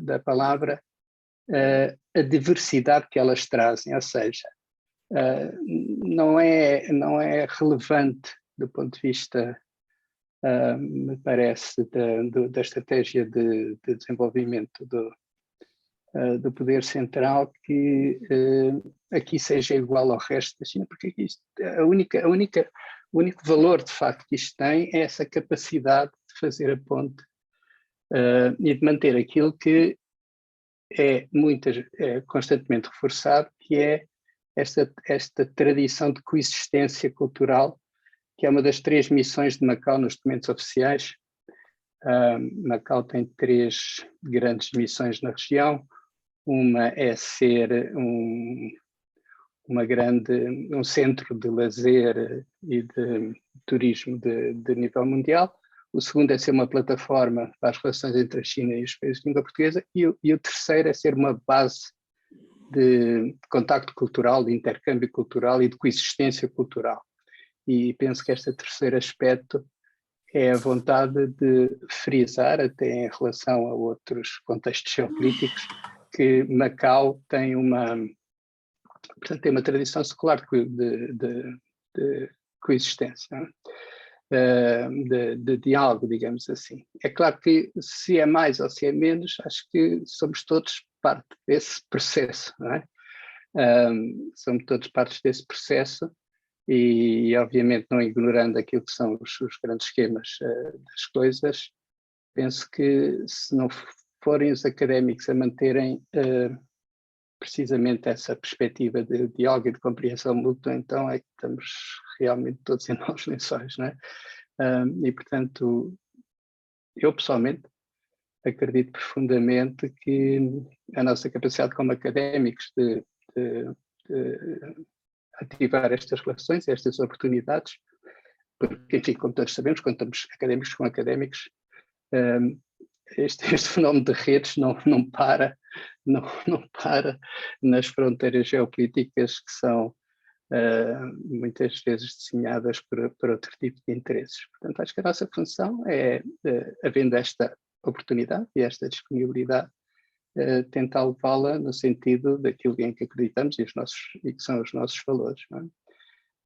da palavra, a diversidade que elas trazem, ou seja, não é relevante do ponto de vista, me parece, da estratégia de desenvolvimento do poder central que aqui seja igual ao resto da China, porque o único valor de facto que isto tem é essa capacidade de fazer a ponte e de manter aquilo que é constantemente reforçado, que é esta tradição de coexistência cultural, que é uma das 3 missões de Macau nos documentos oficiais. Macau tem 3 grandes missões na região. Uma é ser um centro de lazer e de turismo de nível mundial. o segundo é ser uma plataforma para as relações entre a China e os países de língua portuguesa, e o terceiro é ser uma base de contacto cultural, de intercâmbio cultural e de coexistência cultural. E penso que este terceiro aspecto é a vontade de frisar, até em relação a outros contextos geopolíticos, que Macau tem portanto, tem uma tradição secular de coexistência, de diálogo, digamos assim. É claro que se é mais ou se é menos, acho que somos todos parte desse processo, não é? Somos todos partes desse processo e obviamente não ignorando aquilo que são os grandes esquemas das coisas, penso que se não forem os académicos a manterem precisamente essa perspectiva de diálogo e de compreensão mútua, então é que estamos realmente todos em maus lençóis, não é? E portanto, eu pessoalmente acredito profundamente que a nossa capacidade como académicos de ativar estas relações, estas oportunidades, porque, enfim, como todos sabemos, quando estamos académicos com académicos, este fenómeno de redes não para nas fronteiras geopolíticas que são muitas vezes desenhadas por outro tipo de interesses. Portanto, acho que a nossa função é, havendo esta oportunidade e esta disponibilidade, tentar levá-la no sentido daquilo em que acreditamos e que são os nossos valores. Não é?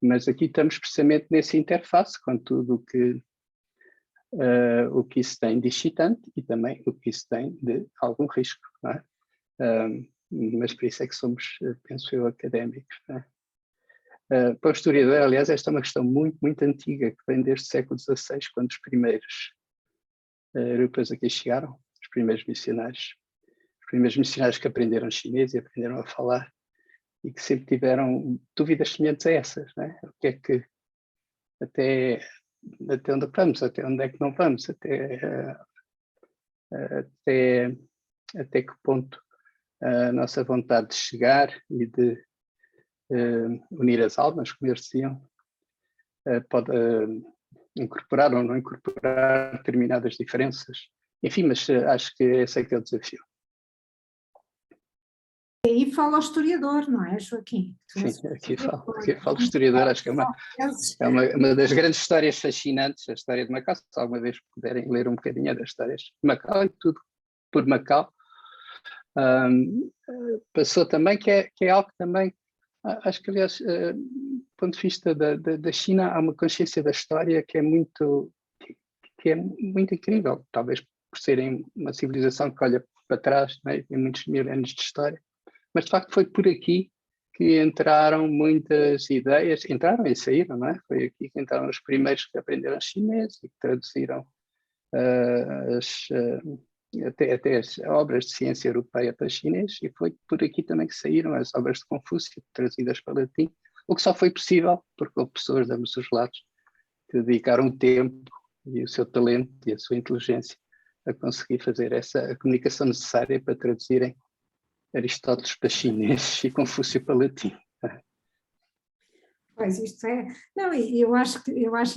Mas aqui estamos precisamente nessa interface com tudo o que isso tem de excitante e também o que isso tem de algum risco. Não é? Mas por isso é que somos, penso eu, académicos. Não é? Para o historiador, aliás, esta é uma questão muito, muito antiga, que vem desde o século XVI, quando os primeiros europeus aqui chegaram, os primeiros missionários que aprenderam chinês e aprenderam a falar, e que sempre tiveram dúvidas semelhantes a essas, não é? O que é que, até onde vamos, até onde é que não vamos, até que ponto a nossa vontade de chegar e de unir as almas, como eles diziam, pode incorporar ou não incorporar determinadas diferenças. Enfim, mas acho que esse é que é o desafio. E aí fala o historiador, não é, Joaquim? Sim, aqui fala o historiador, acho que é uma das grandes histórias fascinantes, a história de Macau, se alguma vez puderem ler um bocadinho das histórias de Macau e tudo por Macau. Passou também, que é algo que também, acho que aliás, do ponto de vista da China, há uma consciência da história que é muito incrível, talvez por serem uma civilização que olha para trás, né, tem muitos milénios de história, mas de facto foi por aqui que entraram muitas ideias, entraram e saíram, não é? Foi aqui que entraram os primeiros que aprenderam chinês e que traduziram até as obras de ciência europeia para chinês, e foi por aqui também que saíram as obras de Confúcio, traduzidas para latim, o que só foi possível porque houve pessoas de ambos os lados que dedicaram tempo e o seu talento e a sua inteligência a conseguir fazer a comunicação necessária para traduzirem Aristóteles para chinês e Confúcio para latim. Pois, isto é... Não, eu acho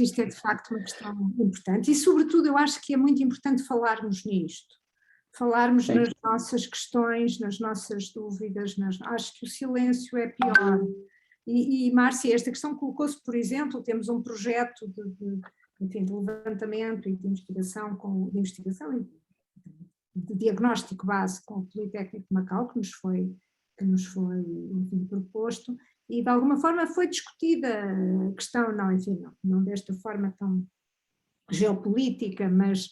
isto é de facto uma questão importante e, sobretudo, eu acho que é muito importante falarmos nisto. Falarmos Sim. nas nossas questões, nas nossas dúvidas, acho que o silêncio é pior. E Márcia, esta questão colocou-se, por exemplo, temos um projeto de levantamento e de investigação de diagnóstico base com o Politécnico de Macau, que nos foi enfim, proposto, e de alguma forma foi discutida a questão, não desta forma tão geopolítica, mas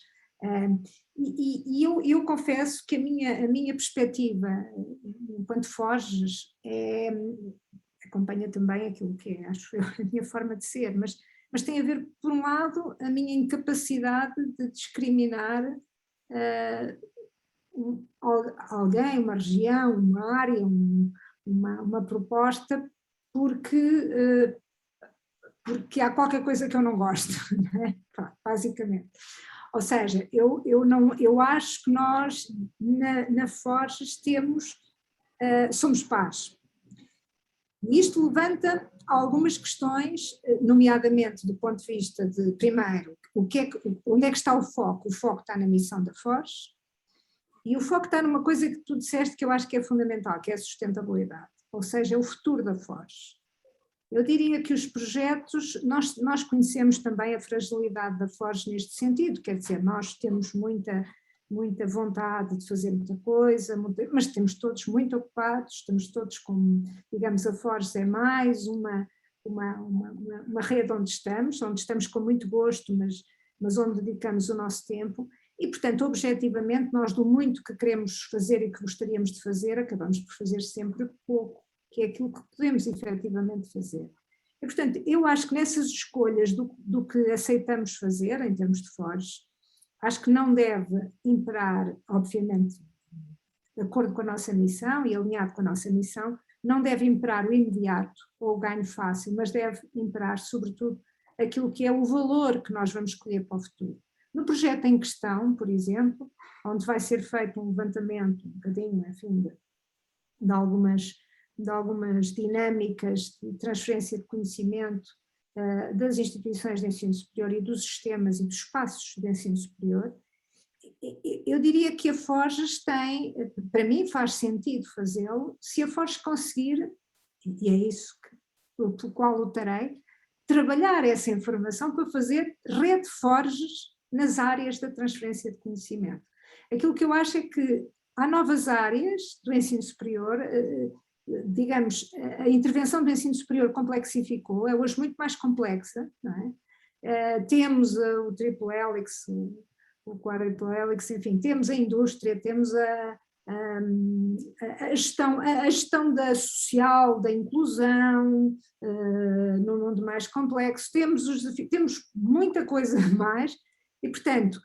eu confesso que a minha perspectiva enquanto Forges acompanha também aquilo que é, acho eu, a minha forma de ser, mas tem a ver, por um lado, a minha incapacidade de discriminar alguém, uma região, uma área, uma proposta, porque há qualquer coisa que eu não gosto, não é? Basicamente. Ou seja, eu acho que nós na Forges somos pares. E isto levanta há algumas questões, nomeadamente do ponto de vista de, primeiro, onde é que está o foco? O foco está na missão da Forge, e o foco está numa coisa que tu disseste que eu acho que é fundamental, que é a sustentabilidade, ou seja, é o futuro da Forge. Eu diria que os projetos, nós conhecemos também a fragilidade da Forge neste sentido, quer dizer, nós temos muita vontade de fazer muita coisa, mas estamos todos muito ocupados, estamos todos com, digamos, a Forge é mais uma rede onde estamos com muito gosto, mas onde dedicamos o nosso tempo, e portanto, objetivamente, nós do muito que queremos fazer e que gostaríamos de fazer, acabamos por fazer sempre pouco, que é aquilo que podemos efetivamente fazer. E portanto, eu acho que nessas escolhas do que aceitamos fazer, em termos de Forge, acho que não deve imperar, obviamente, de acordo com a nossa missão e alinhado com a nossa missão, não deve imperar o imediato ou o ganho fácil, mas deve imperar, sobretudo, aquilo que é o valor que nós vamos escolher para o futuro. No projeto em questão, por exemplo, onde vai ser feito um levantamento, um bocadinho, enfim, de algumas dinâmicas de transferência de conhecimento das instituições de ensino superior e dos sistemas e dos espaços de ensino superior, eu diria que a Forges tem, para mim faz sentido fazê-lo, se a Forges conseguir, e é isso pelo qual lutarei, trabalhar essa informação para fazer rede Forges nas áreas da transferência de conhecimento. Aquilo que eu acho é que há novas áreas do ensino superior, digamos, a intervenção do ensino superior complexificou, é hoje muito mais complexa, não é? Temos o triple helix, o quadruple helix, enfim, temos a indústria, temos a gestão da social, da inclusão, num mundo mais complexo, temos muita coisa a mais, e portanto,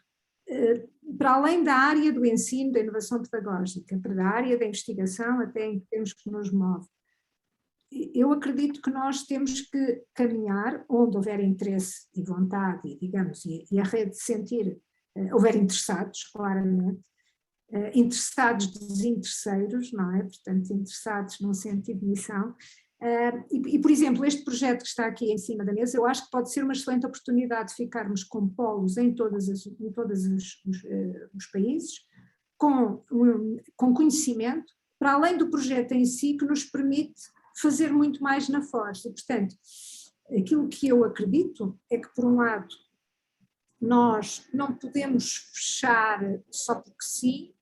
para além da área do ensino, da inovação pedagógica, para a área da investigação, até em termos que nos move, eu acredito que nós temos que caminhar onde houver interesse e vontade, digamos, e a rede de sentir, houver interessados, claramente, interessados desinteresseiros, não é? Portanto, interessados num sentido de missão. E, por exemplo, este projeto que está aqui em cima da mesa, eu acho que pode ser uma excelente oportunidade de ficarmos com polos em todos os países, com conhecimento, para além do projeto em si, que nos permite fazer muito mais na Forge. E, portanto, aquilo que eu acredito é que, por um lado, nós não podemos fechar só porque sim,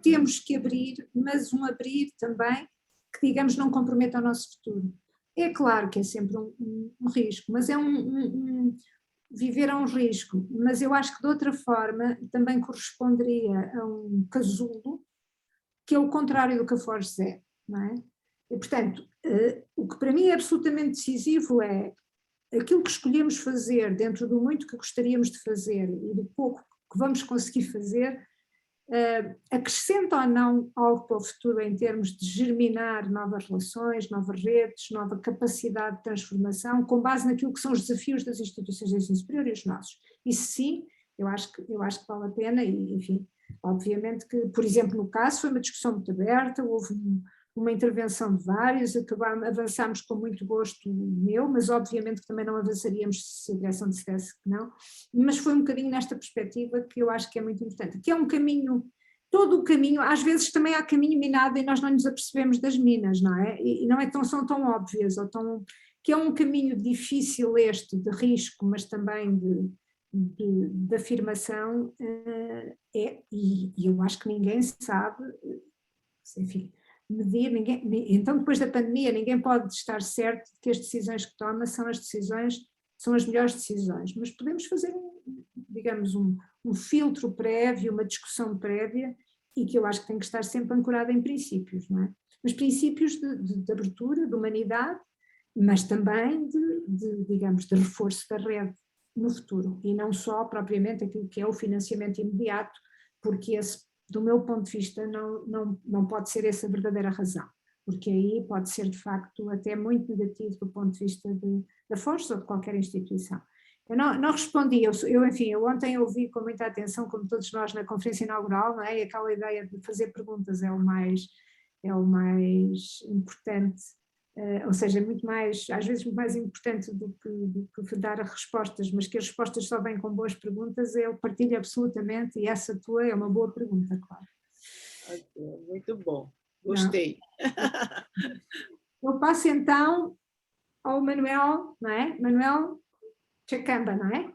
temos que abrir, mas um abrir também que, digamos, não comprometa o nosso futuro. É claro que é sempre um risco, mas é viver a um risco, mas eu acho que de outra forma também corresponderia a um casulo, que é o contrário do que a Forge é, não é? E, portanto, o que para mim é absolutamente decisivo é aquilo que escolhemos fazer dentro do muito que gostaríamos de fazer e do pouco que vamos conseguir fazer, acrescenta ou não algo para o futuro em termos de germinar novas relações, novas redes, nova capacidade de transformação, com base naquilo que são os desafios das instituições de ensino superior e os nossos. Isso sim, eu acho que vale a pena e, enfim, obviamente que, por exemplo, no caso foi uma discussão muito aberta, houve uma intervenção de vários, avançámos com muito gosto meu, mas obviamente que também não avançaríamos se a direção dissesse que não, mas foi um bocadinho nesta perspectiva que eu acho que é muito importante, que é um caminho, todo o caminho, às vezes também há caminho minado e nós não nos apercebemos das minas, não é? E não são tão óbvias, que é um caminho difícil este, de risco, mas também de afirmação, e eu acho que ninguém sabe, enfim, medir, então depois da pandemia ninguém pode estar certo de que as decisões que toma são as melhores decisões, mas podemos fazer, digamos, um filtro prévio, uma discussão prévia, e que eu acho que tem que estar sempre ancorada em princípios, não é? Mas princípios de abertura, de humanidade, mas também digamos, de reforço da rede no futuro, e não só propriamente aquilo que é o financiamento imediato, porque esse, do meu ponto de vista, não pode ser essa a verdadeira razão, porque aí pode ser de facto até muito negativo do ponto de vista da Forge ou de qualquer instituição. Eu não respondi, eu ontem ouvi com muita atenção, como todos nós na conferência inaugural, não é? E aquela ideia de fazer perguntas é o mais importante ou seja, muito mais, às vezes muito mais importante do que dar respostas, mas que as respostas só vêm com boas perguntas, eu partilho absolutamente, e essa tua é uma boa pergunta, claro. Muito bom, gostei. Eu passo então ao Manuel, não é? Manuel Chacamba, não é?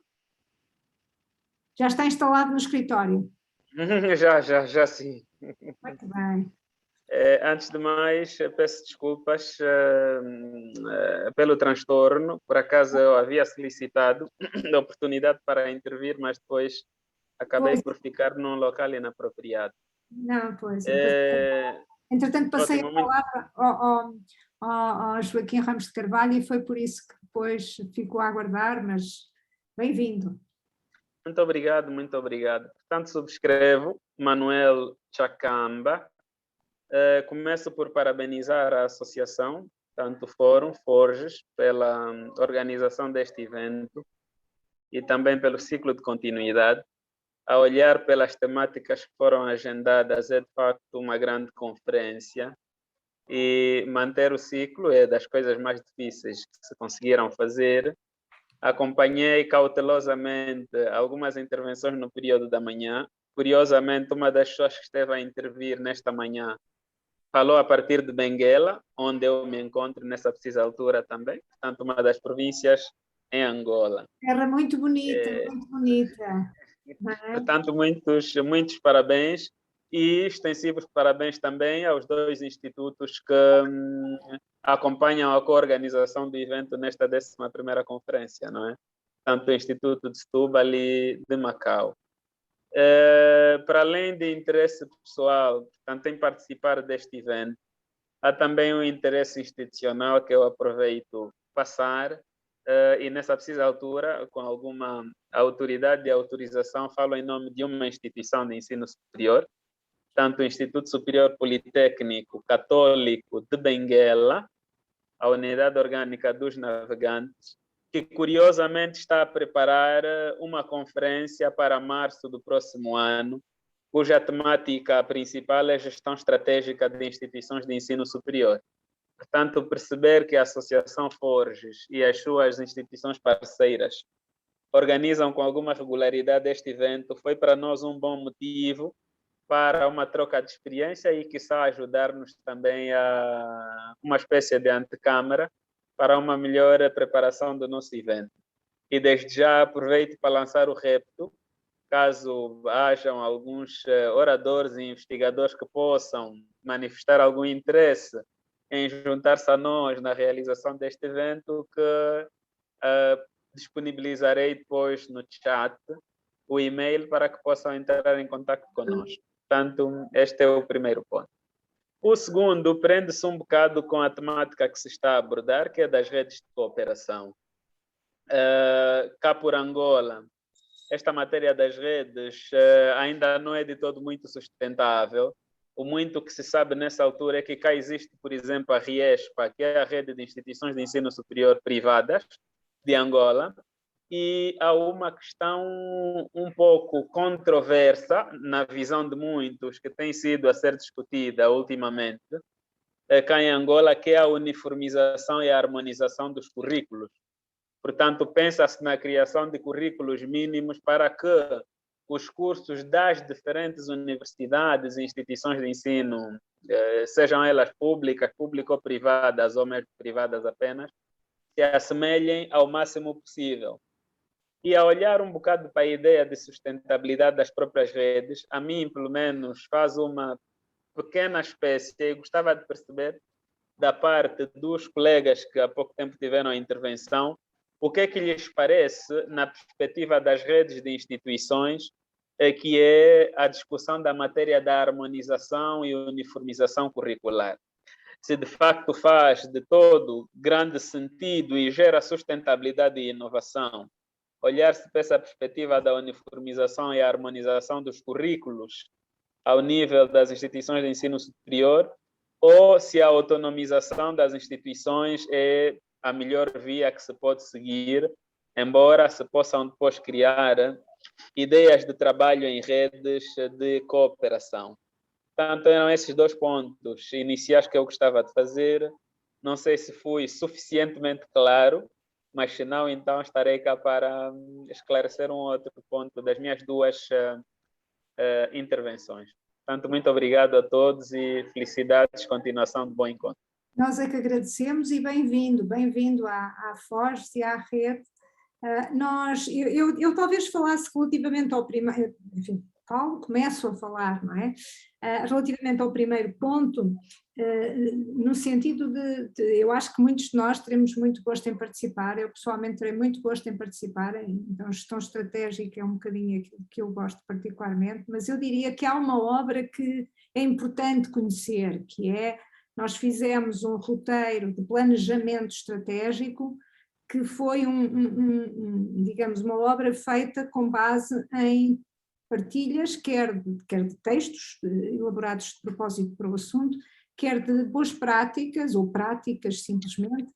Já está instalado no escritório. Já sim. Muito bem. Antes de mais, peço desculpas pelo transtorno. Por acaso eu havia solicitado a oportunidade para intervir, mas depois acabei por ficar num local inapropriado. Não, pois. Entretanto, passei a palavra ao Joaquim Ramos de Carvalho e foi por isso que depois ficou a aguardar, mas bem-vindo. Muito obrigado, muito obrigado. Portanto, subscrevo Manuel Chacamba. Começo por parabenizar a associação, tanto o Fórum Forges, pela organização deste evento e também pelo ciclo de continuidade. A olhar pelas temáticas que foram agendadas, é de facto uma grande conferência e manter o ciclo é das coisas mais difíceis que se conseguiram fazer. Acompanhei cautelosamente algumas intervenções no período da manhã. Curiosamente, uma das pessoas que esteve a intervir nesta manhã falou a partir de Benguela, onde eu me encontro nessa precisa altura também, portanto, uma das províncias em Angola. Terra muito bonita, muito bonita. Portanto, muitos parabéns e extensivos parabéns também aos dois institutos que acompanham a coorganização do evento nesta 11ª conferência, não é? Tanto o Instituto de Setúbal e de Macau. Para além de interesse pessoal, portanto, em participar deste evento, há também um interesse institucional que eu aproveito passar e nessa precisa altura, com alguma autoridade e autorização, falo em nome de uma instituição de ensino superior, tanto o Instituto Superior Politécnico Católico de Benguela, a Unidade Orgânica dos Navegantes, que curiosamente está a preparar uma conferência para março do próximo ano, cuja temática principal é a gestão estratégica de instituições de ensino superior. Portanto, perceber que a Associação Forges e as suas instituições parceiras organizam com alguma regularidade este evento foi para nós um bom motivo para uma troca de experiência e, quiçá, ajudar-nos também a uma espécie de antecâmara para uma melhor preparação do nosso evento. E desde já aproveito para lançar o repto, caso hajam alguns oradores e investigadores que possam manifestar algum interesse em juntar-se a nós na realização deste evento, que disponibilizarei depois no chat o e-mail para que possam entrar em contato conosco. Portanto, este é o primeiro ponto. O segundo prende-se um bocado com a temática que se está a abordar, que é das redes de cooperação. Cá por Angola, esta matéria das redes ainda não é de todo muito sustentável. O muito que se sabe nessa altura é que cá existe, por exemplo, a RIESPA, que é a Rede de Instituições de Ensino Superior Privadas de Angola, e há uma questão um pouco controversa, na visão de muitos, que tem sido a ser discutida ultimamente, cá em Angola, que é a uniformização e a harmonização dos currículos. Portanto, pensa-se na criação de currículos mínimos para que os cursos das diferentes universidades e instituições de ensino, sejam elas públicas, público-privadas ou mesmo privadas apenas, se assemelhem ao máximo possível. E a olhar um bocado para a ideia de sustentabilidade das próprias redes, a mim, pelo menos, faz uma pequena espécie, e gostava de perceber da parte dos colegas que há pouco tempo tiveram a intervenção, o que é que lhes parece, na perspectiva das redes de instituições, que é a discussão da matéria da harmonização e uniformização curricular. Se de facto faz de todo grande sentido e gera sustentabilidade e inovação, olhar-se para essa perspectiva da uniformização e harmonização dos currículos ao nível das instituições de ensino superior, ou se a autonomização das instituições é a melhor via que se pode seguir, embora se possam depois criar ideias de trabalho em redes de cooperação. Portanto, eram esses dois pontos iniciais que eu gostava de fazer Não sei se fui suficientemente claro, mas se não, então estarei cá para esclarecer um outro ponto das minhas duas intervenções. Portanto, muito obrigado a todos e felicidades, continuação de bom encontro. Nós é que agradecemos e bem-vindo à Forges e à rede. Eu talvez falasse relativamente ao primeiro, enfim, começo a falar, não é? Relativamente ao primeiro ponto, no sentido eu acho que muitos de nós teremos muito gosto em participar, eu pessoalmente terei muito gosto em participar, então gestão estratégica é um bocadinho aquilo que eu gosto particularmente, mas eu diria que há uma obra que é importante conhecer, que é, nós fizemos um roteiro de planejamento estratégico, que foi digamos, uma obra feita com base em partilhas, quer de textos elaborados de propósito para o assunto, quer de boas práticas ou práticas simplesmente,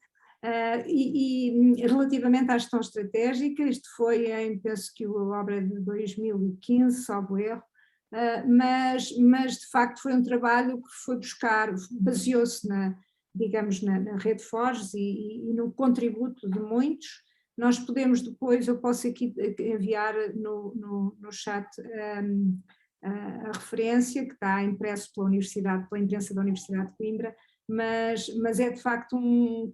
e relativamente à gestão estratégica, isto foi penso que a obra é de 2015, salvo erro, mas de facto foi um trabalho que foi buscar, baseou-se digamos, na rede Forges e no contributo de muitos. Nós podemos depois, eu posso aqui enviar no chat a referência que está impresso pela imprensa da Universidade de Coimbra, mas é de facto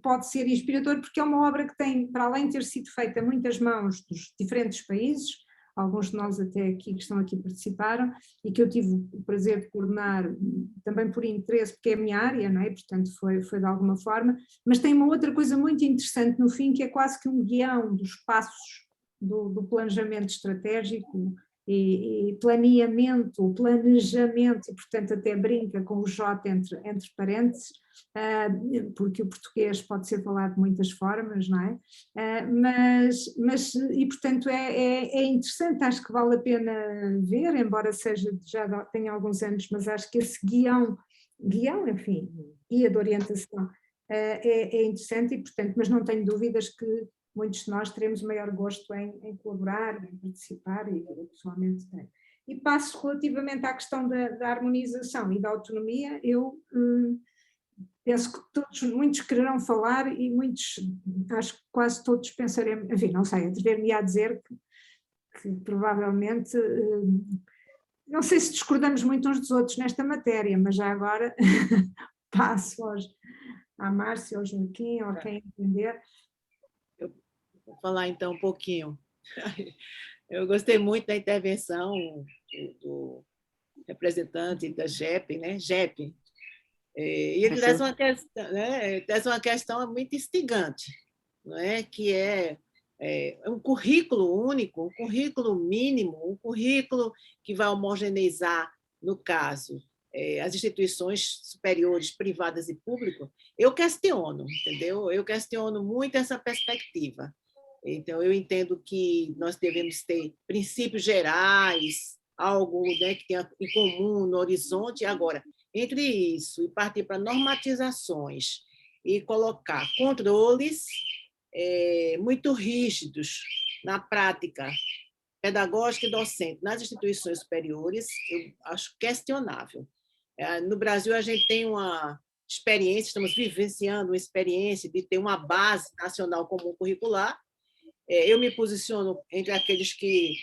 pode ser inspirador, porque é uma obra que tem, para além de ter sido feita a muitas mãos dos diferentes países, alguns de nós até aqui que estão aqui participaram, e que eu tive o prazer de coordenar também por interesse, porque é a minha área, não é? Portanto foi de alguma forma, mas tem uma outra coisa muito interessante no fim, que é quase que um guião dos passos do planejamento estratégico e planeamento, planejamento, e portanto até brinca com o J entre parênteses, porque o português pode ser falado de muitas formas, não é? E portanto é interessante, acho que vale a pena ver, embora já tenha alguns anos, mas acho que esse guião, enfim, guia de orientação, é interessante e portanto, mas não tenho dúvidas que muitos de nós teremos maior gosto em colaborar, em participar, e eu pessoalmente tenho. E passo relativamente à questão da harmonização e da autonomia, eu penso que muitos quererão falar e muitos, acho que quase todos pensaremos, enfim, não sei, atrever-me a dizer que provavelmente, não sei se discordamos muito uns dos outros nesta matéria, mas já agora passo à Márcia, ao Joaquim, ou a quem entender. Vou falar então um pouquinho. Eu gostei muito da intervenção do representante da GEP, né? GEP. E ele traz uma questão muito instigante, não é? Que é um currículo único, um currículo mínimo, um currículo que vai homogeneizar, no caso, as instituições superiores, privadas e públicas. Eu questiono, entendeu? Eu questiono muito essa perspectiva. Então, eu entendo que nós devemos ter princípios gerais, algo, né, que tenha em comum no horizonte. Agora, entre isso e partir para normatizações e colocar controles muito rígidos na prática pedagógica e docente nas instituições superiores, eu acho questionável. No Brasil, a gente tem uma experiência, estamos vivenciando uma experiência de ter uma base nacional comum curricular. Eu me posiciono entre aqueles que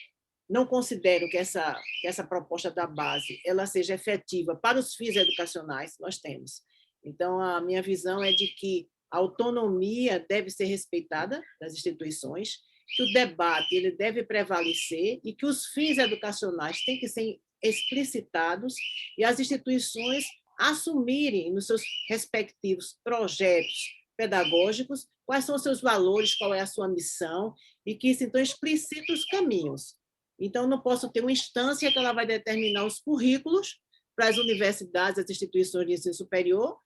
não consideram que essa proposta da base ela seja efetiva para os fins educacionais que nós temos. Então, a minha visão é de que a autonomia deve ser respeitada das instituições, que o debate ele deve prevalecer e que os fins educacionais têm que ser explicitados e as instituições assumirem nos seus respectivos projetos pedagógicos quais são os seus valores, qual é a sua missão, e que isso, então, explicite os caminhos. Então, não posso ter uma instância que ela vai determinar os currículos para as universidades, as instituições de ensino superior,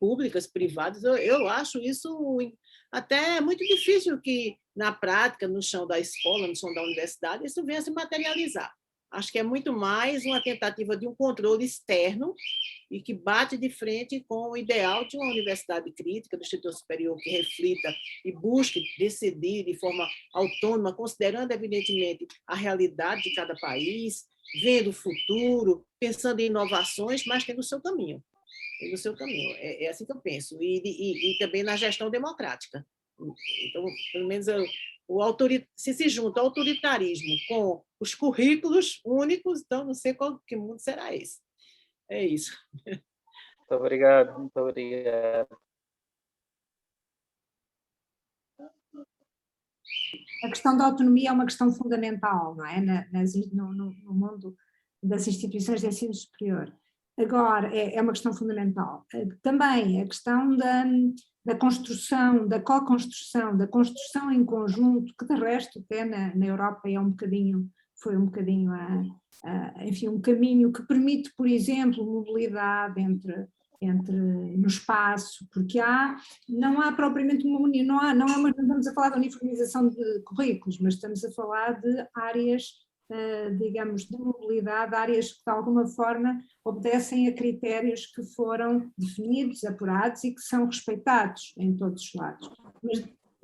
públicas, privadas. Eu acho isso até muito difícil que, na prática, no chão da escola, no chão da universidade, isso venha a se materializar. Acho que é muito mais uma tentativa de um controle externo e que bate de frente com o ideal de uma universidade crítica, do Instituto Superior, que reflita e busque decidir de forma autônoma, considerando, evidentemente, a realidade de cada país, vendo o futuro, pensando em inovações, mas tendo o seu caminho. no seu caminho. É assim que eu penso. E também na gestão democrática. Então, pelo menos, se junta o autoritarismo com os currículos únicos, então não sei que mundo será esse. É isso. Muito obrigado, muito obrigado. A questão da autonomia é uma questão fundamental, não é? No mundo das instituições de ensino superior. Agora, é uma questão fundamental. Também a questão da construção, da co-construção, da construção em conjunto, que de resto até na Europa foi um bocadinho, enfim, um caminho que permite, por exemplo, mobilidade no espaço, porque não há propriamente uma união, não estamos a falar de uniformização de currículos, mas estamos a falar de áreas, digamos, de mobilidade, áreas que de alguma forma obedecem a critérios que foram definidos, apurados e que são respeitados em todos os lados,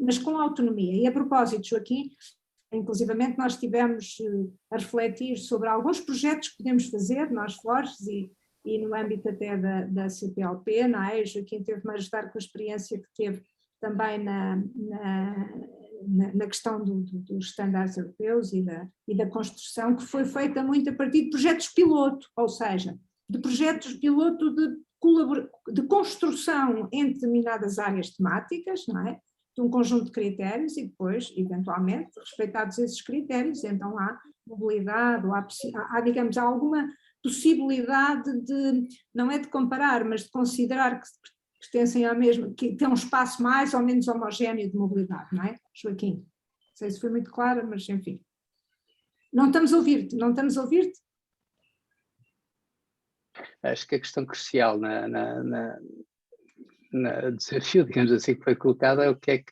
mas com autonomia. E a propósito, Joaquim, inclusivamente nós estivemos a refletir sobre alguns projetos que podemos fazer, nós Forges, e no âmbito até da CPLP, não é? Joaquim teve-me a ajudar com a experiência que teve também na questão dos estándares europeus e da construção, que foi feita muito a partir de projetos piloto, ou seja, de projetos piloto de construção em determinadas áreas temáticas, não é? De um conjunto de critérios e depois, eventualmente, respeitados esses critérios, então há mobilidade, ou há digamos, há alguma possibilidade de, não é de comparar, mas de considerar que pertencem ao mesmo, que tem um espaço mais ou menos homogéneo de mobilidade, não é, Joaquim? Não sei se foi muito clara, mas enfim. Não estamos a ouvir-te. Acho que a questão crucial no desafio, digamos assim, que foi colocado é o que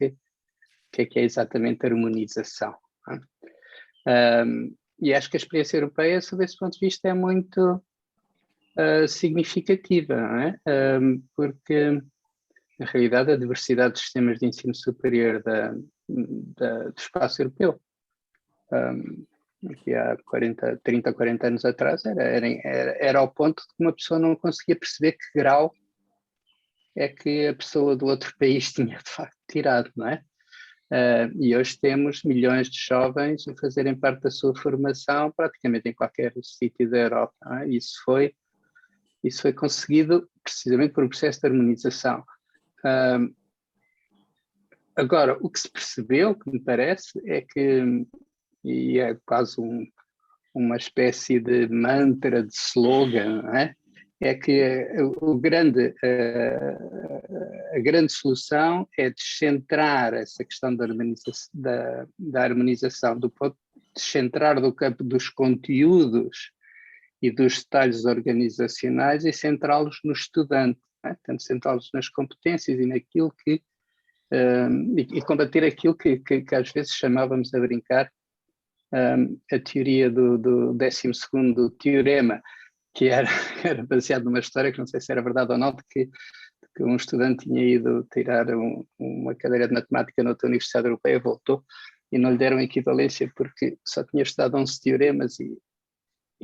é exatamente a harmonização. E acho que a experiência europeia, sob esse ponto de vista, é muito significativa, não é? Porque, na realidade, a diversidade dos sistemas de ensino superior do espaço europeu, aqui há 30, 40 anos atrás, era ao ponto de que uma pessoa não conseguia perceber que grau é que a pessoa do outro país tinha, de facto, tirado, não é? E hoje temos milhões de jovens a fazerem parte da sua formação praticamente em qualquer sítio da Europa. Não é? Isso foi conseguido precisamente por um processo de harmonização. Agora, o que se percebeu, que me parece, é que, e é quase uma espécie de mantra, de slogan, não é? É que a grande solução é descentrar essa questão da harmonização, descentrar do campo dos conteúdos e dos detalhes organizacionais e centrá-los no estudante, portanto, centrá-los nas competências e naquilo que e combater aquilo que às vezes chamávamos a brincar a teoria do 12º teorema, que era baseado numa história que não sei se era verdade ou não, de que um estudante tinha ido tirar uma cadeira de matemática noutra universidade europeia, voltou e não lhe deram equivalência porque só tinha estudado 11 teoremas e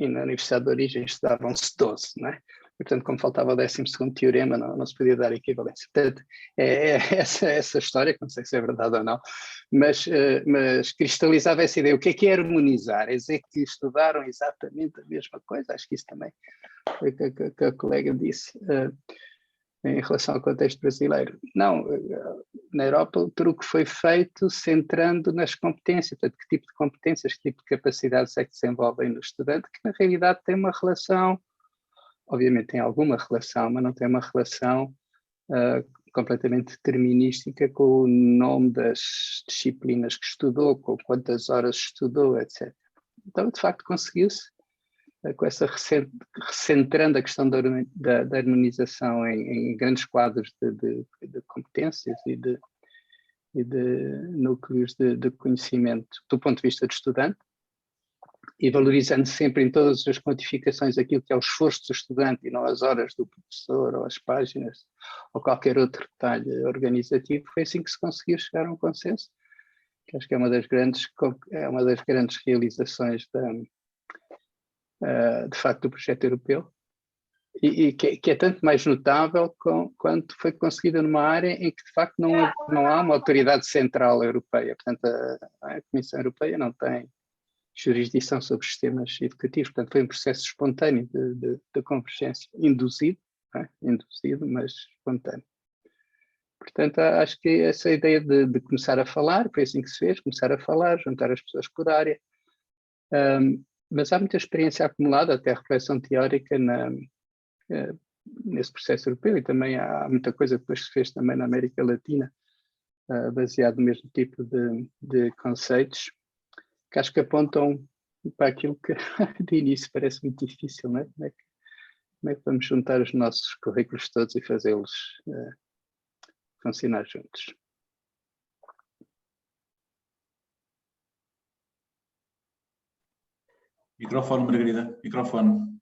na universidade de origem estudavam-se 12, não é? Portanto, como faltava o 12º teorema, não se podia dar equivalência. Portanto, essa história, que não sei se é verdade ou não, mas cristalizava essa ideia. O que é harmonizar? É dizer que estudaram exatamente a mesma coisa? Acho que isso também foi o que a colega disse em relação ao contexto brasileiro. Não, na Europa o truque foi feito centrando nas competências, portanto, que tipo de competências, que tipo de capacidades é que desenvolvem no estudante, que na realidade tem uma relação, obviamente tem alguma relação, mas não tem uma relação completamente determinística com o nome das disciplinas que estudou, com quantas horas estudou, etc. Então, de facto, conseguiu-se, com essa recentrando a questão da harmonização em grandes quadros de competências e de núcleos de conhecimento do ponto de vista do estudante, e valorizando sempre em todas as quantificações aquilo que é o esforço do estudante e não as horas do professor ou as páginas ou qualquer outro detalhe organizativo. Foi assim que se conseguiu chegar a um consenso, que acho que é uma das grandes realizações de facto do projeto europeu, E que é tanto mais notável quanto foi conseguida numa área em que, de facto, não há uma autoridade central europeia. Portanto, a Comissão Europeia não tem jurisdição sobre sistemas educativos. Portanto, foi um processo espontâneo de convergência, induzido, mas espontâneo. Portanto, acho que essa ideia de começar a falar, foi assim que se fez, começar a falar, juntar as pessoas por área, mas há muita experiência acumulada, até reflexão teórica nesse processo europeu, e também há muita coisa que depois se fez também na América Latina, baseado no mesmo tipo de conceitos, que acho que apontam para aquilo que de início parece muito difícil, não é? Como é que vamos juntar os nossos currículos todos e fazê-los funcionar juntos? Microfone, Margarida, microfone.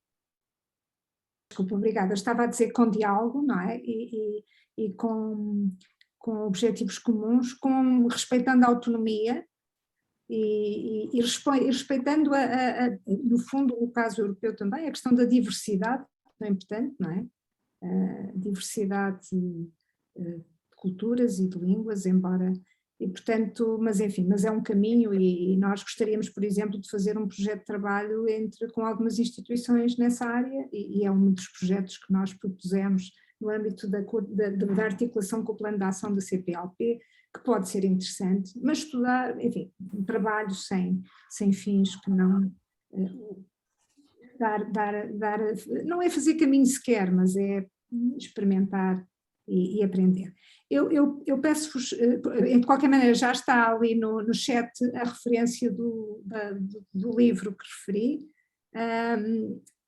Desculpa, obrigada. Eu estava a dizer com diálogo, não é? E com objetivos comuns, respeitando a autonomia e respeitando, no fundo, no caso europeu também, a questão da diversidade, que é importante, não é? Diversidade de culturas e de línguas, embora... E, portanto, mas enfim, mas é um caminho e nós gostaríamos, por exemplo, de fazer um projeto de trabalho com algumas instituições nessa área e é um dos projetos que nós propusemos no âmbito da articulação com o plano de ação da CPLP, que pode ser interessante, mas estudar, enfim, um trabalho sem fins que não não é fazer caminho sequer, mas é experimentar e aprender. Eu peço-vos, de qualquer maneira, já está ali no chat a referência do livro que referi,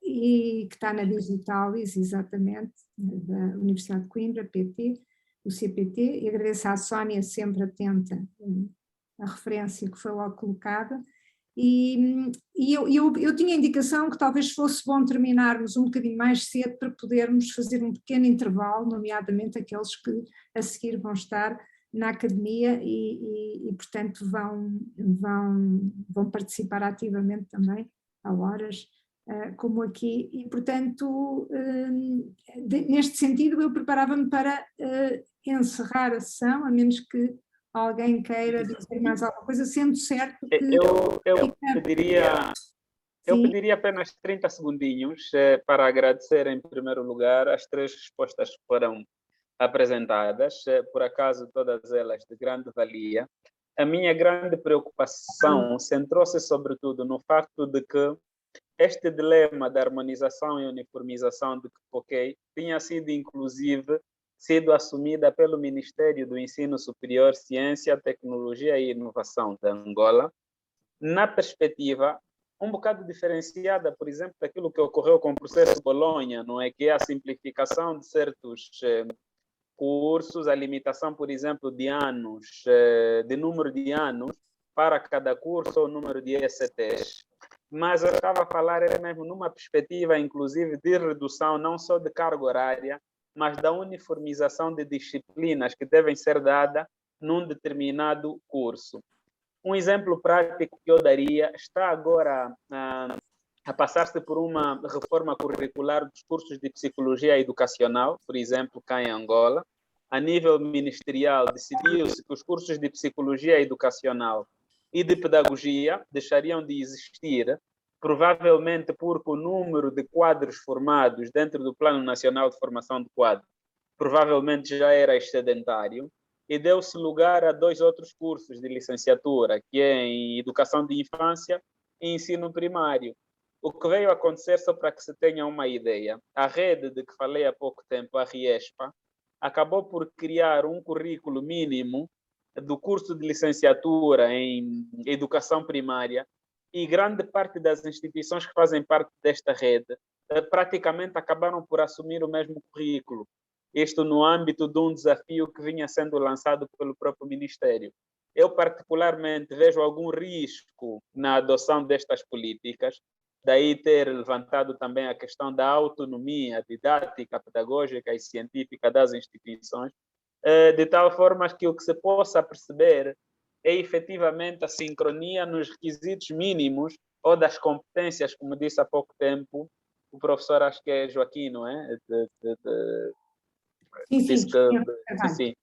e que está na Digitalis, exatamente, da Universidade de Coimbra, PT, do CPT, e agradeço à Sónia, sempre atenta à referência que foi logo colocada. E eu tinha a indicação que talvez fosse bom terminarmos um bocadinho mais cedo para podermos fazer um pequeno intervalo, nomeadamente aqueles que a seguir vão estar na academia e portanto vão participar ativamente também, a horas como aqui, e portanto neste sentido eu preparava-me para encerrar a sessão, a menos que alguém queira dizer mais alguma coisa, sendo certo que... Eu pediria apenas 30 segundinhos para agradecer, em primeiro lugar, as 3 respostas que foram apresentadas, por acaso todas elas de grande valia. A minha grande preocupação centrou-se sobretudo no facto de que este dilema da harmonização e uniformização de que foquei tinha sido, inclusive, assumida pelo Ministério do Ensino Superior, Ciência, Tecnologia e Inovação da Angola, na perspectiva um bocado diferenciada, por exemplo, daquilo que ocorreu com o processo Bolonha, não é? Que é a simplificação de certos cursos, a limitação, por exemplo, de anos, de número de anos para cada curso ou número de ECTs. Mas eu estava a falar mesmo numa perspectiva, inclusive, de redução não só de carga horária, mas da uniformização de disciplinas que devem ser dadas num determinado curso. Um exemplo prático que eu daria está agora a passar-se por uma reforma curricular dos cursos de psicologia educacional, por exemplo, cá em Angola. A nível ministerial, decidiu-se que os cursos de psicologia educacional e de pedagogia deixariam de existir, provavelmente porque o número de quadros formados dentro do Plano Nacional de Formação de Quadros provavelmente já era excedentário, e deu-se lugar a 2 outros cursos de licenciatura, que é em Educação de Infância e Ensino Primário. O que veio a acontecer, só para que se tenha uma ideia, a rede de que falei há pouco tempo, a Riespa, acabou por criar um currículo mínimo do curso de licenciatura em Educação Primária, e grande parte das instituições que fazem parte desta rede praticamente acabaram por assumir o mesmo currículo. Isto no âmbito de um desafio que vinha sendo lançado pelo próprio Ministério. Eu, particularmente, vejo algum risco na adoção destas políticas, daí ter levantado também a questão da autonomia didática, pedagógica e científica das instituições, de tal forma que o que se possa perceber é efetivamente a sincronia nos requisitos mínimos ou das competências, como disse há pouco tempo o professor, acho que é Joaquim, não é? Sim, Disse sim, que sim.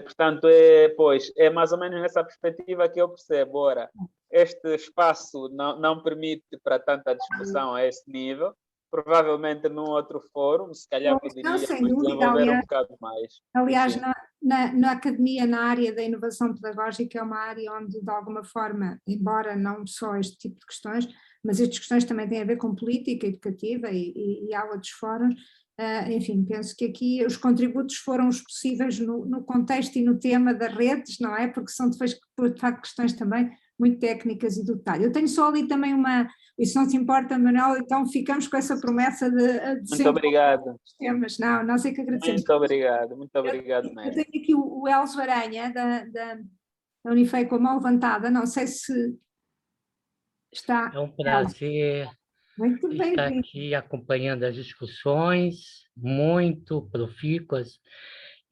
Portanto, pois, é mais ou menos nessa perspectiva que eu percebo. Ora, este espaço não permite para tanta discussão a esse nível. Provavelmente num outro fórum, se calhar Não, sem poderíamos dúvida, desenvolver um aliás, bocado mais. aliás Sim. na academia, na área da inovação pedagógica, é uma área onde, de alguma forma, embora não só este tipo de questões, mas estas questões também têm a ver com política educativa e há outros fóruns. Enfim, penso que aqui os contributos foram os possíveis no contexto e no tema das redes, não é? Porque são, de facto, questões também muito técnicas e do detalhe. Eu tenho só ali também isso não se importa, Manuel, então ficamos com essa promessa de Muito obrigado. os temas. Não, nós é que agradecemos. Muito obrigado Eu mesmo. tenho aqui o Elzo Aranha, da Unifei, com a mão levantada, não sei se está... É um prazer Muito estar bem-vindo. aqui acompanhando as discussões, muito profícuas,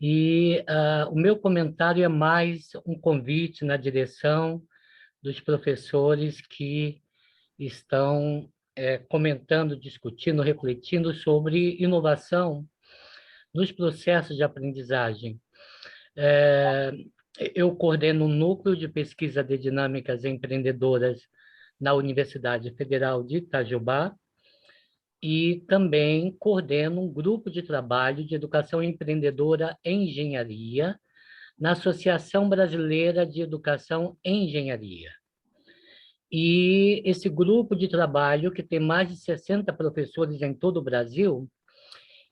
e o meu comentário é mais um convite na direção dos professores que estão comentando, discutindo, refletindo sobre inovação nos processos de aprendizagem. Eu coordeno um núcleo de pesquisa de dinâmicas empreendedoras na Universidade Federal de Itajubá e também coordeno um grupo de trabalho de educação empreendedora em engenharia na Associação Brasileira de Educação em Engenharia. E esse grupo de trabalho, que tem mais de 60 professores em todo o Brasil,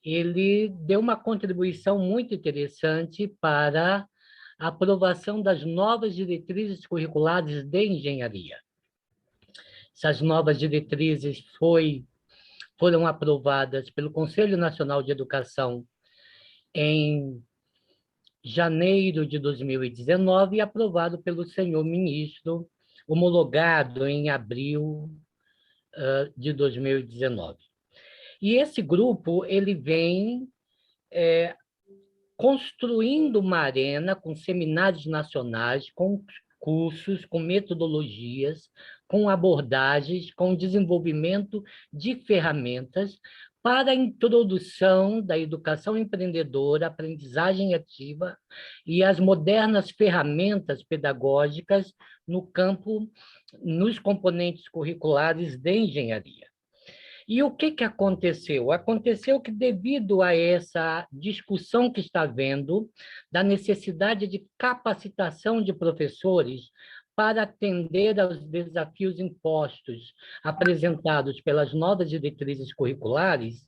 ele deu uma contribuição muito interessante para a aprovação das novas diretrizes curriculares de engenharia. Essas novas diretrizes foram aprovadas pelo Conselho Nacional de Educação em janeiro de 2019 e aprovado pelo senhor ministro, homologado em abril de 2019. E esse grupo ele vem construindo uma arena com seminários nacionais, com cursos, com metodologias, com abordagens, com desenvolvimento de ferramentas para a introdução da educação empreendedora, aprendizagem ativa e as modernas ferramentas pedagógicas no campo, nos componentes curriculares de engenharia. E o que aconteceu? Aconteceu que, devido a essa discussão que está havendo, da necessidade de capacitação de professores para atender aos desafios impostos, apresentados pelas novas diretrizes curriculares,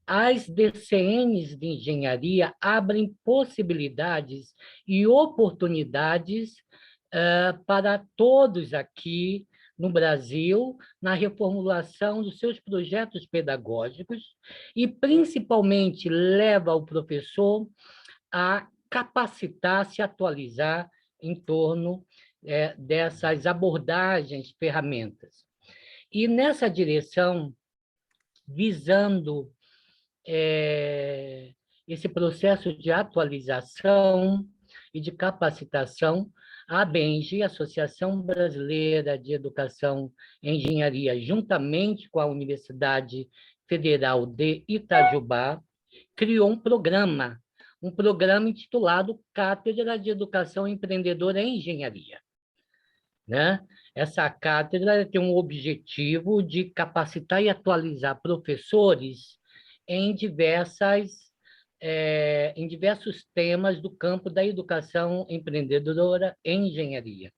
as DCNs de engenharia abrem possibilidades e oportunidades para todos aqui no Brasil, na reformulação dos seus projetos pedagógicos e, principalmente, leva o professor a capacitar, se atualizar em torno dessas abordagens, ferramentas. E, nessa direção, visando esse processo de atualização e de capacitação, a ABENGE, Associação Brasileira de Educação em Engenharia, juntamente com a Universidade Federal de Itajubá, criou um programa intitulado Cátedra de Educação Empreendedora em Engenharia. Né? Essa cátedra tem um objetivo de capacitar e atualizar professores em diversos temas do campo da educação empreendedora em engenharia.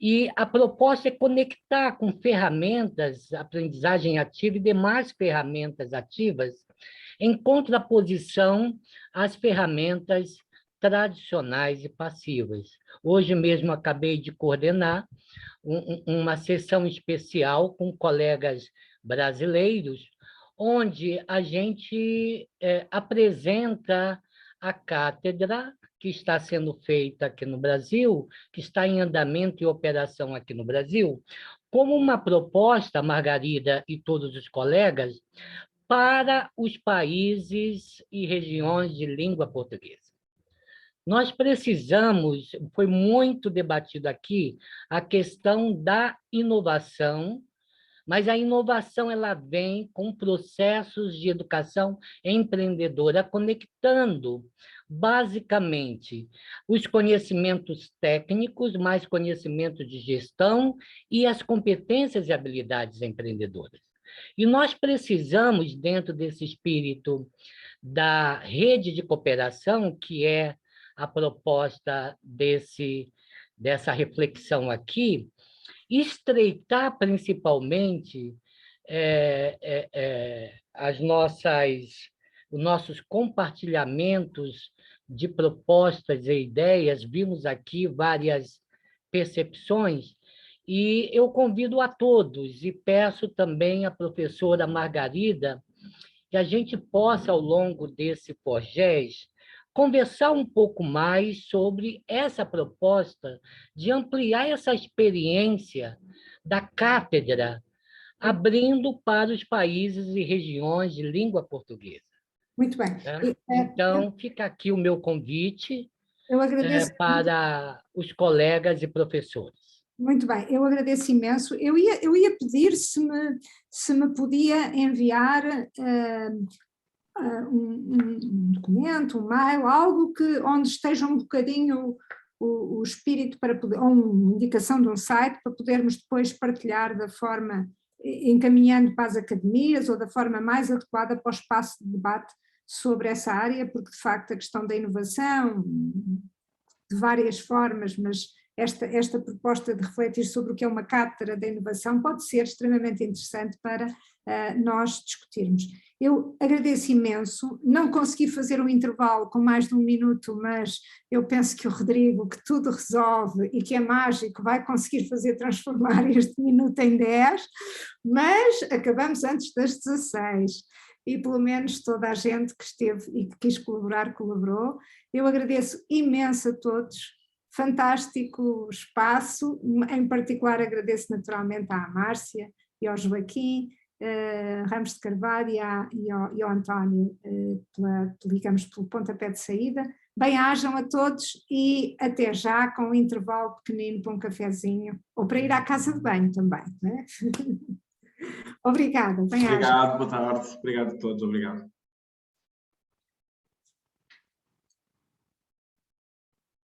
E a proposta é conectar com ferramentas, aprendizagem ativa e demais ferramentas ativas, em contraposição às ferramentas tradicionais e passivas. Hoje mesmo acabei de coordenar uma sessão especial com colegas brasileiros, onde a gente apresenta a cátedra que está sendo feita aqui no Brasil, que está em andamento e operação aqui no Brasil, como uma proposta, Margarida e todos os colegas, para os países e regiões de língua portuguesa. Nós precisamos, foi muito debatido aqui, a questão da inovação mas a inovação ela vem com processos de educação empreendedora, conectando basicamente os conhecimentos técnicos, mais conhecimentos de gestão e as competências e habilidades empreendedoras. E nós precisamos, dentro desse espírito da rede de cooperação, que é a proposta dessa reflexão aqui, estreitar principalmente os nossos compartilhamentos de propostas e ideias. Vimos aqui várias percepções, e eu convido a todos, e peço também à professora Margarida, que a gente possa, ao longo desse Forges, conversar um pouco mais sobre essa proposta de ampliar essa experiência da cátedra, abrindo para os países e regiões de língua portuguesa. Muito bem. Então, fica aqui o meu convite para os colegas e professores. Muito bem, eu agradeço imenso. Eu ia pedir se me podia enviar um documento, um mail, algo onde esteja um bocadinho o espírito para poder, ou uma indicação de um site para podermos depois partilhar da forma, encaminhando para as academias ou da forma mais adequada para o espaço de debate sobre essa área, porque de facto a questão da inovação, de várias formas, mas esta proposta de refletir sobre o que é uma cátedra da inovação pode ser extremamente interessante para nós discutirmos. Eu agradeço imenso, não consegui fazer um intervalo com mais de 1 minuto, mas eu penso que o Rodrigo, que tudo resolve e que é mágico, vai conseguir transformar este minuto em 10, mas acabamos antes das 16. E pelo menos toda a gente que esteve e que quis colaborar, colaborou. Eu agradeço imenso a todos, fantástico espaço, em particular agradeço naturalmente à Márcia e ao Joaquim Ramos de Carvalho e ao António, digamos, pelo pontapé de saída. Bem-ajam a todos e até já, com um intervalo pequenino para um cafezinho, ou para ir à casa de banho também, não é? Obrigada, bem-ajam. Obrigado, boa tarde. Obrigado a todos, obrigado.